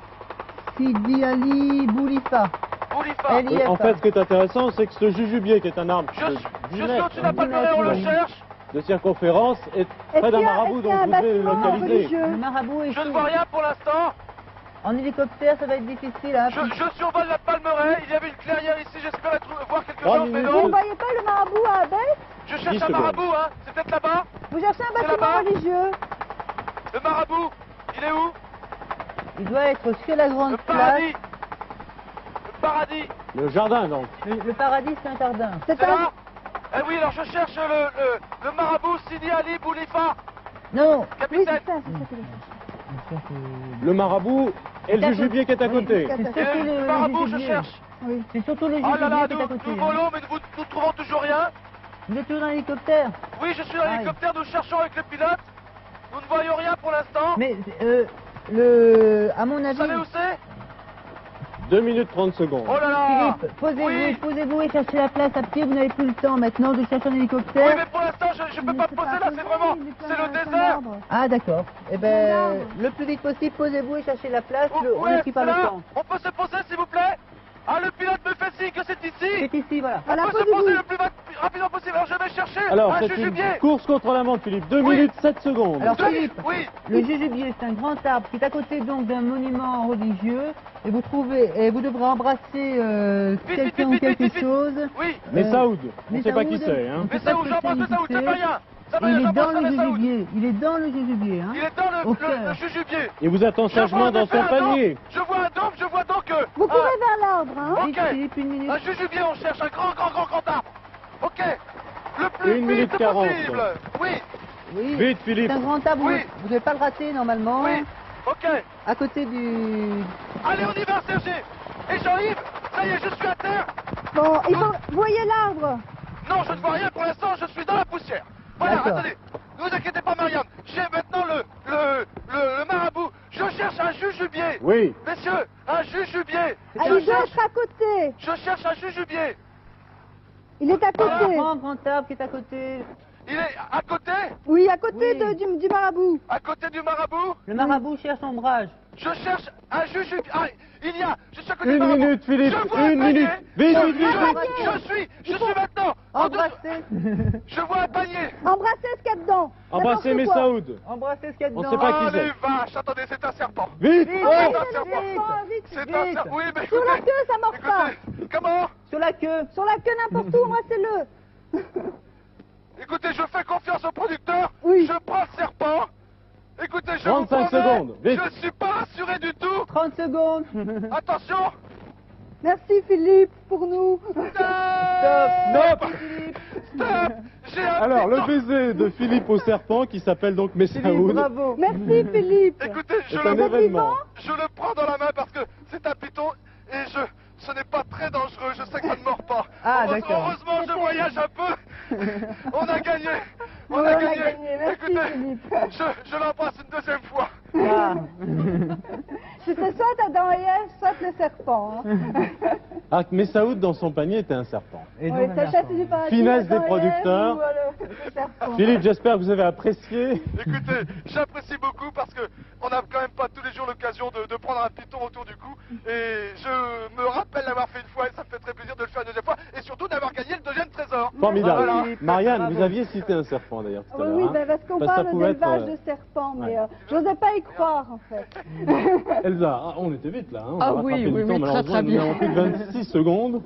Sidi Ali Boulifa. Boulifa. Elle y est En pas. fait, ce qui est intéressant, c'est que ce jujubier, qui est un arbre Je de suis 10 au-dessus mètres d'un palmeret, on le cherche. de circonférence, est Est-ce près d'un qu'il y a- marabout, est-ce qu'il y donc a un vous devez le bâtiment localiser. religieux? Le marabout est Je ne sous- vois rien pour l'instant. En hélicoptère, ça va être difficile, hein. Je survole la palmeraie. Il y avait une clairière ici. J'espère voir quelque 3 chose, mais minutes. Vous non. ne voyez pas le marabout à Abel? Je 10 cherche un secondes. marabout, hein. C'est peut-être là-bas. Vous cherchez un C'est bâtiment là-bas. religieux? Le marabout. Il est où? Il doit être sur la grande Le place. paradis. Le paradis. Le jardin, donc. Le paradis, c'est un jardin. C'est C'est un... là? Eh oui, alors je cherche le marabout Sidi Ali Boulifa. Non. Oui, c'est Capitaine. ça, c'est ça qu'il est. Le marabout et le jujubier qui est à côté. C'est Et surtout le le marabout, je jujubier. cherche. Oui. C'est surtout le Oh là jujubier là, qui est à côté. nous hein. volons, mais nous trouvons toujours rien. Vous êtes toujours dans l'hélicoptère. Oui, je suis dans Aïe. l'hélicoptère, nous cherchons avec le pilote. Nous ne voyons rien pour l'instant. Mais à mon Vous avis, savez où c'est? 2 minutes 30 secondes. Oh là là. Philippe, posez-vous, Oui. posez-vous et cherchez la place à pied. Vous n'avez plus le temps maintenant de chercher un Oui, hélicoptère. mais pour l'instant, je peux Mais pas c'est me poser pas là, c'est vraiment... possible, il est C'est plein le d'un désert. arbre. Ah d'accord. Eh ben, le plus vite possible, posez-vous et cherchez la place. Où On est-ce n'écrit pas le là? temps. On peut se poser, s'il vous plaît? Ah, le pilote me fait signe que c'est ici. C'est ici, voilà. Voilà, On peut se posez-vous. poser le plus rapidement possible. Alors, je vais chercher Alors, un c'est une jujubier. course contre la montre, Philippe. 2 Oui. minutes 7 secondes. Alors, Deux- Philippe, Oui. le jujubier, c'est un grand arbre qui est à côté donc d'un monument religieux. Et vous devrez embrasser quelqu'un ou vite, quelque vite, vite. chose. Oui. Mais Saoud, on ne mais sait pas qui Saoud, c'est. Hein. on Mais sait c'est pas où qui j'embrasse c'est, le Saoud? qui Ça c'est. va rien. Ça Et va rien, il est dans j'embrasse le le Saoud. jujubier. Il est dans le jujubier, hein. Il est dans Au le cœur. jujubier. Il vous attend Je vois sagement en dans effet son un dôme. panier. Je vois un dôme, je vois donc... Vous courez vers l'arbre, hein? Ok. Vite, Philippe, une minute. Un jujubier, on cherche un grand arbre. Ok. Le plus 1 minute vite 40. possible. Oui, Oui. Vite, Philippe. C'est un grand arbre. Oui. Vous ne devez pas le rater normalement. oui. Ok. À côté du. Allez, on y va, Sergé. Et Jean-Yves, ça y est, je suis à terre. Bon, vous voyez l'arbre? Non, je ne vois rien pour l'instant, je suis dans la poussière. Voilà, D'accord. attendez. Ne vous inquiétez pas, Marianne. J'ai maintenant le marabout. Je cherche un jujubier. Oui. Messieurs, un jujubier. Ah, Je il doit cherche, être à côté. je cherche un jujubier. Il est à côté. Grand arbre qui est à côté. Il est à côté. Oui, à côté Oui. du marabout. À côté du marabout. Le marabout cherche ombrage. Je cherche un jujubier. Ah, il y a. Je suis à côté du 1 marabout. minute, Philippe. Je vois un 1 panier. minute. Vite, Je- vite, vite, je- vite. Je suis maintenant. Embrassez. Je vois un panier. Embrassez ce qu'il y a dedans. Embrassez N'importe quoi. Messaoud. Embrassez ce qu'il y a On dedans. sait pas qui Oh, c'est. les vaches. Attendez, c'est un serpent. Vite. Vite. Oh. C'est un Embrassez le serpent. serpent, vite. C'est Vite. un serpent. Oui, mais Sur la écoutez. queue, ça mord pas. Écoutez, comment? Sur la queue. Sur la queue, n'importe où, embrassez-le. Écoutez, je fais confiance au producteur. Oui. Je prends le serpent. Écoutez, je 35 vous promets, secondes, vite. je ne suis pas rassuré du tout. 30 secondes. Attention. Merci Philippe pour nous. Stop. Stop. J'ai un Alors, le piton. baiser de Philippe au serpent qui s'appelle donc Philippe, Messaoud. bravo. Merci Philippe. Écoutez, C'est un événement. je le prends dans la main parce que c'est un python et ce n'est pas très dangereux. Je sais que ça ne mord pas. Ah, d'accord. Heureusement, je voyage un peu. On a gagné. On Oui, a on a gagné. gagné. Merci, Écoutez, Philippe. je l'embrasse une deuxième fois. Ah. C'était soit Adam et Ève, soit le serpent. hein. Ah, Messaoud dans son panier était un serpent. Et Oui, donc, ça un chasse du paradis. Finesse des Adam et Ève producteurs. ou, le serpent. Philippe, j'espère que vous avez apprécié. Écoutez, j'apprécie beaucoup parce que on n'a quand même pas tous les jours l'occasion de prendre un python autour du cou. Et je me rappelle l'avoir fait une fois et ça me fait très plaisir de le faire une deuxième fois. Et surtout d'avoir gagné le deuxième trésor. Formidable. Voilà. Marianne, Bravo. vous aviez cité un serpent d'ailleurs tout à Oui, l'heure. oui, hein. ben, parce qu'on Parce que ça parle pouvait être, d'élevage de serpents, mais ouais. j'osais pas y croire en fait. Elsa, ah, on était vite là. Hein. On Ah va oui, rattraper oui, du temps, oui, très, malheureusement, très nous bien. avons plus de 26 secondes.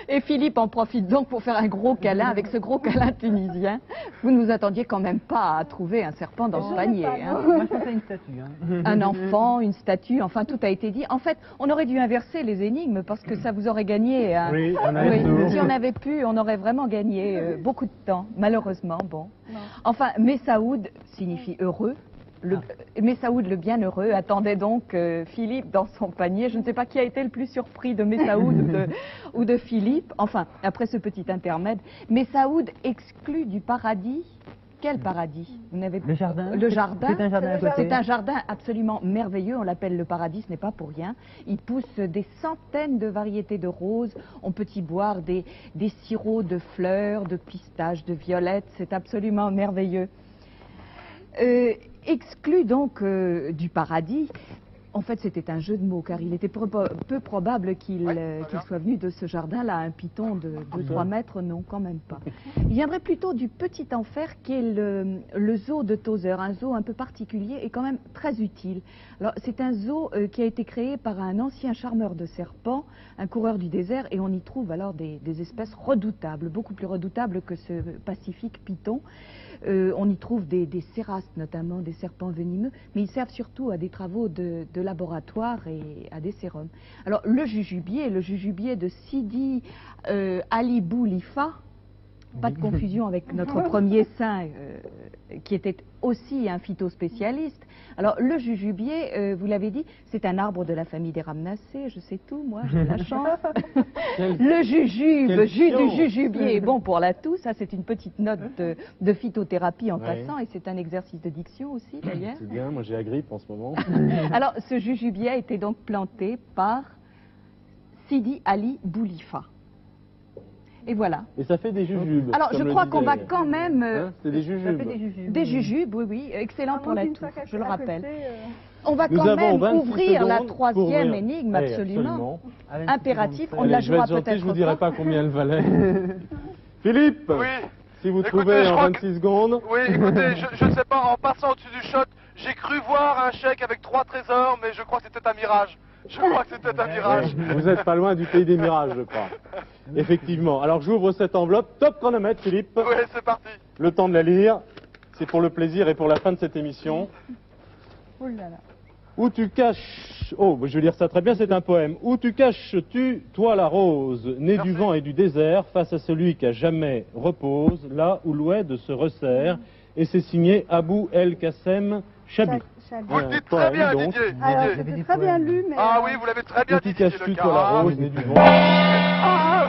Et Philippe en profite donc pour faire un gros câlin avec ce gros câlin tunisien. Vous ne vous attendiez quand même pas à trouver un serpent dans ce panier. pas, hein. Moi, je pense à une statue. Hein. Un enfant, une statue, enfin tout a été dit. En fait, on aurait dû inverser les énigmes parce que ça vous aurait gagné. Hein. Oui, on a Oui, tout. si on avait pu, on aurait vraiment gagné beaucoup de temps, malheureusement. Bon. Enfin, Messaoud signifie heureux. Messaoud le bienheureux attendait donc Philippe dans son panier. Je ne sais pas qui a été le plus surpris de Messaoud ou de Philippe. Enfin, après ce petit intermède, Messaoud exclut du paradis. Quel paradis? Le jardin. Le jardin. C'est un jardin à côté. C'est un jardin absolument merveilleux. On l'appelle le paradis, ce n'est pas pour rien. Il pousse des centaines de variétés de roses. On peut y boire des sirops de fleurs, de pistaches, de violettes. C'est absolument merveilleux. Exclu donc du paradis. En fait, c'était un jeu de mots, car il était peu probable qu'il soit venu de ce jardin-là. Un python de 3 mètres, non, quand même pas. Il viendrait plutôt du petit enfer, qui est le zoo de Tozeur, un zoo un peu particulier et quand même très utile. Alors, c'est un zoo qui a été créé par un ancien charmeur de serpents, un coureur du désert, et on y trouve alors des espèces redoutables, beaucoup plus redoutables que ce pacifique python. On y trouve des cérastes, notamment des serpents venimeux, mais ils servent surtout à des travaux de laboratoire et à des sérums. Alors, le jujubier de Sidi Ali Boulifa, pas de confusion avec notre premier saint, qui était aussi un phytospécialiste. Alors, le jujubier, vous l'avez dit, c'est un arbre de la famille des rhamnacées, je sais tout, moi, j'ai la chance. Le jujube, jus du jujubier, bon pour la toux, ça c'est une petite note de phytothérapie en passant, et c'est un exercice de diction aussi, d'ailleurs. C'est bien, moi j'ai la grippe en ce moment. Alors, ce jujubier a été donc planté par Sidi Ali Boulifa. Et voilà. Et ça fait des jujubes. Alors, je crois qu'on va quand même... c'est des jujubes. Ça fait des jujubes. Des jujubes, oui, oui, excellent pour la toux, je le rappelle. On va Nous quand avons même 26 ouvrir la secondes pour troisième ouvrir. énigme, Oui, absolument. absolument. Impératif, on Allez, la je vais jouera être gentil, peut-être je vous dirai pas combien elle valait. Philippe, Oui. si vous Écoutez, trouvez je en crois 26 secondes... Oui, écoutez, je ne sais pas, en passant au-dessus du shot, j'ai cru voir un chèque avec 3 trésors, mais je crois que c'était un mirage. Je crois que c'était un mirage. Vous n'êtes pas loin du pays des mirages, je crois. Effectivement. Alors j'ouvre cette enveloppe. Top chronomètre, Philippe. Oui, c'est parti. Le temps de la lire. C'est pour le plaisir et pour la fin de cette émission. Oh là là. Où tu caches... Oh, je vais lire ça très bien, c'est un poème. Où tu caches-tu, toi la rose, née du vent et du désert, face à celui qui à jamais repose, là où l'oued se resserre, et c'est signé Abou El Kassem Chabi. Vous le dites très bien, donc. Didier. Alors, Didier. c'est très bien lu, mais... Ah oui, vous l'avez très bien Où dit, tu Didier, caches-tu, le toi la cas. rose, née du vent. Ah,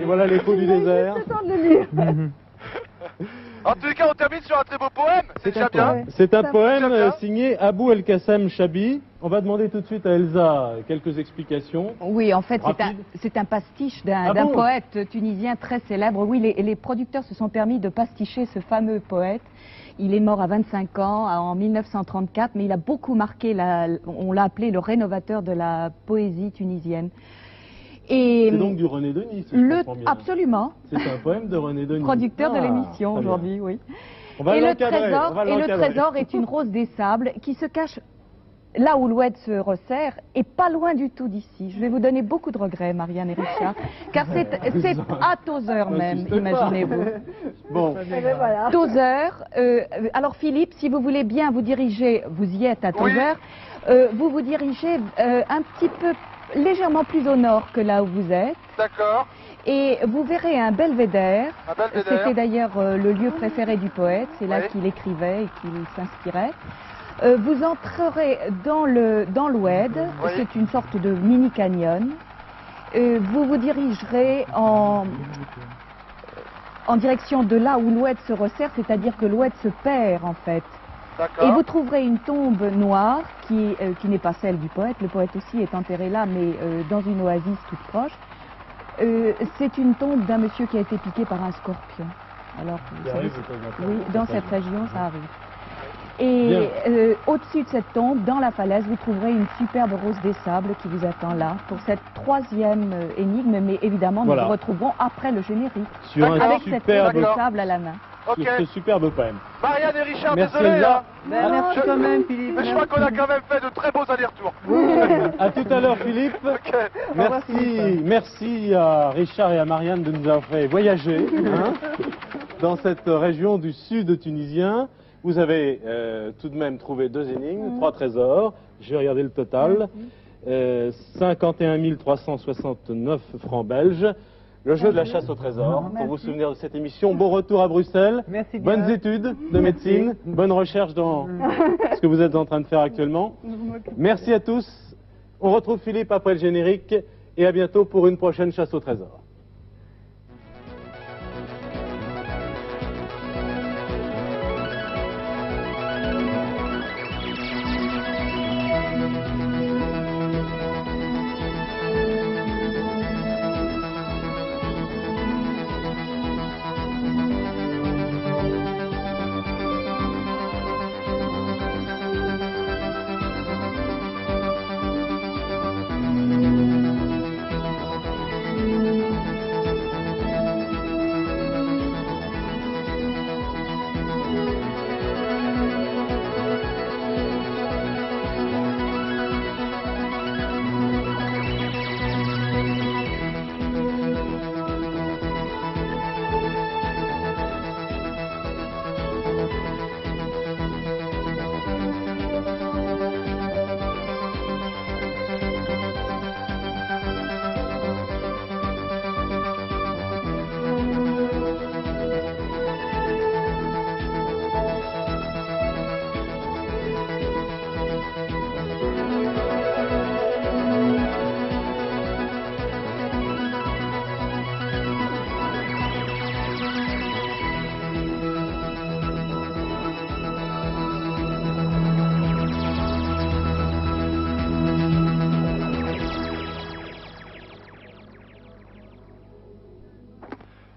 Et voilà l'écho du désert. C'est le temps de le lire. En tous les cas, on termine sur un très beau poème. C'est déjà bien. C'est un Ça poème me plaît bien. signé Abou El Kassem Chabi. On va demander tout de suite à Elsa quelques explications. Oui, en fait, Rapide. c'est un pastiche Ah d'un bon poète tunisien très célèbre. Oui, les producteurs se sont permis de pasticher ce fameux poète. Il est mort à 25 ans, en 1934, mais il a beaucoup marqué, on l'a appelé le rénovateur de la poésie tunisienne. Et C'est donc du René Denis, si je comprends bien. absolument, C'est un poème de René Denis. producteur de Ah, l'émission très bien. aujourd'hui, oui. On va Et le l'encadrer, on va l'encadrer. trésor est une rose des sables qui se cache là où l'oued se resserre et pas loin du tout d'ici. Je vais vous donner beaucoup de regrets, Marianne et Richard, car c'est à Tozeur même, Insistez pas. imaginez-vous. Bon, Eh ben voilà. Tozeur, alors Philippe, si vous voulez bien vous diriger, vous y êtes à Tozeur, vous vous dirigez un petit peu, légèrement plus au nord que là où vous êtes. D'accord. Et vous verrez un belvédère. Un belvédère. C'était d'ailleurs le lieu préféré du poète. C'est là Oui. qu'il écrivait et qu'il s'inspirait. Vous entrerez dans l'oued. Oui. C'est une sorte de mini canyon. Vous vous dirigerez en direction de là où l'oued se resserre, c'est-à-dire que l'oued se perd en fait. Et vous D'accord. trouverez une tombe noire qui n'est pas celle du poète. Le poète aussi est enterré là, mais dans une oasis toute proche. C'est une tombe d'un monsieur qui a été piqué par un scorpion. Alors, vous savez, oui, dans cette région, ça arrive. Et au-dessus de cette tombe, dans la falaise, vous trouverez une superbe rose des sables qui vous attend là pour cette troisième énigme, mais évidemment, nous Voilà. nous retrouverons après le générique, sur un avec cette superbe, rose des D'accord. sables à la main. Ok. sur ce superbe poème. Marianne et Richard, Merci, désolé. Elsa. Hein. Ben, merci quand même, Philippe. Mais je crois qu'on a quand même fait de très beaux allers-retours. À tout à l'heure, Philippe. Ok. Merci à Richard et à Marianne de nous avoir fait voyager hein, dans cette région du sud tunisien. Vous avez tout de même trouvé 2 énigmes, 3 trésors. J'ai regardé le total. 51 369 francs belges. Le jeu de la chasse au trésor. Pour vous souvenir de cette émission, bon retour à Bruxelles. Merci bien. Bonnes études de médecine. Bonne recherche dans ce que vous êtes en train de faire actuellement. Merci à tous. On retrouve Philippe après le générique. Et à bientôt pour une prochaine chasse au trésor.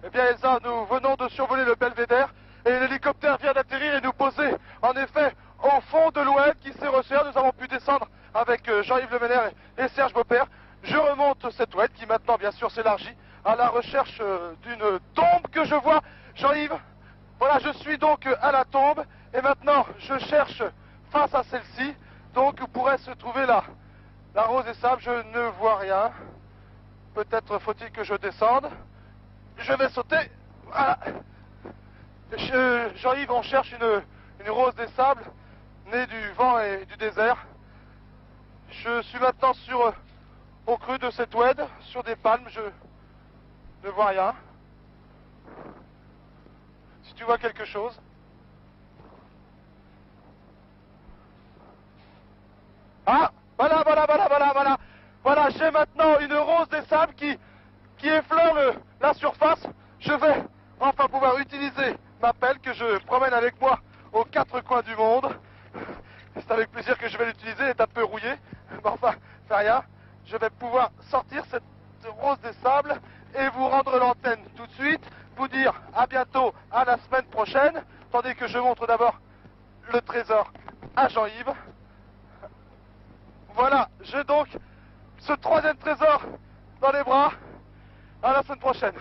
Eh bien Elsa, nous venons de survoler le Belvédère et l'hélicoptère vient d'atterrir et nous poser en effet au fond de l'Oued qui s'est resserré. Nous avons pu descendre avec Jean-Yves Lemener et Serge Beaupère. Je remonte cette Oued qui maintenant bien sûr s'élargit à la recherche d'une tombe que je vois. Jean-Yves, voilà, je suis donc à la tombe et maintenant je cherche face à celle-ci, donc où pourrait se trouver la rose des sables. Je ne vois rien. Peut-être faut-il que je descende. Je vais sauter. Voilà. Jean-Yves, on cherche une rose des sables, née du vent et du désert. Je suis maintenant au creux de cette oued, sur des palmes. Je ne vois rien. Si tu vois quelque chose. Ah, voilà. Voilà, j'ai maintenant une rose des sables qui effleure la surface. Je vais enfin pouvoir utiliser ma pelle que je promène avec moi aux quatre coins du monde. C'est avec plaisir que je vais l'utiliser, elle est un peu rouillée, mais enfin, c'est rien. Je vais pouvoir sortir cette rose des sables et vous rendre l'antenne tout de suite, vous dire à bientôt, à la semaine prochaine, tandis que je montre d'abord le trésor à Jean-Yves. Voilà, j'ai donc ce troisième trésor dans les bras. À la semaine prochaine.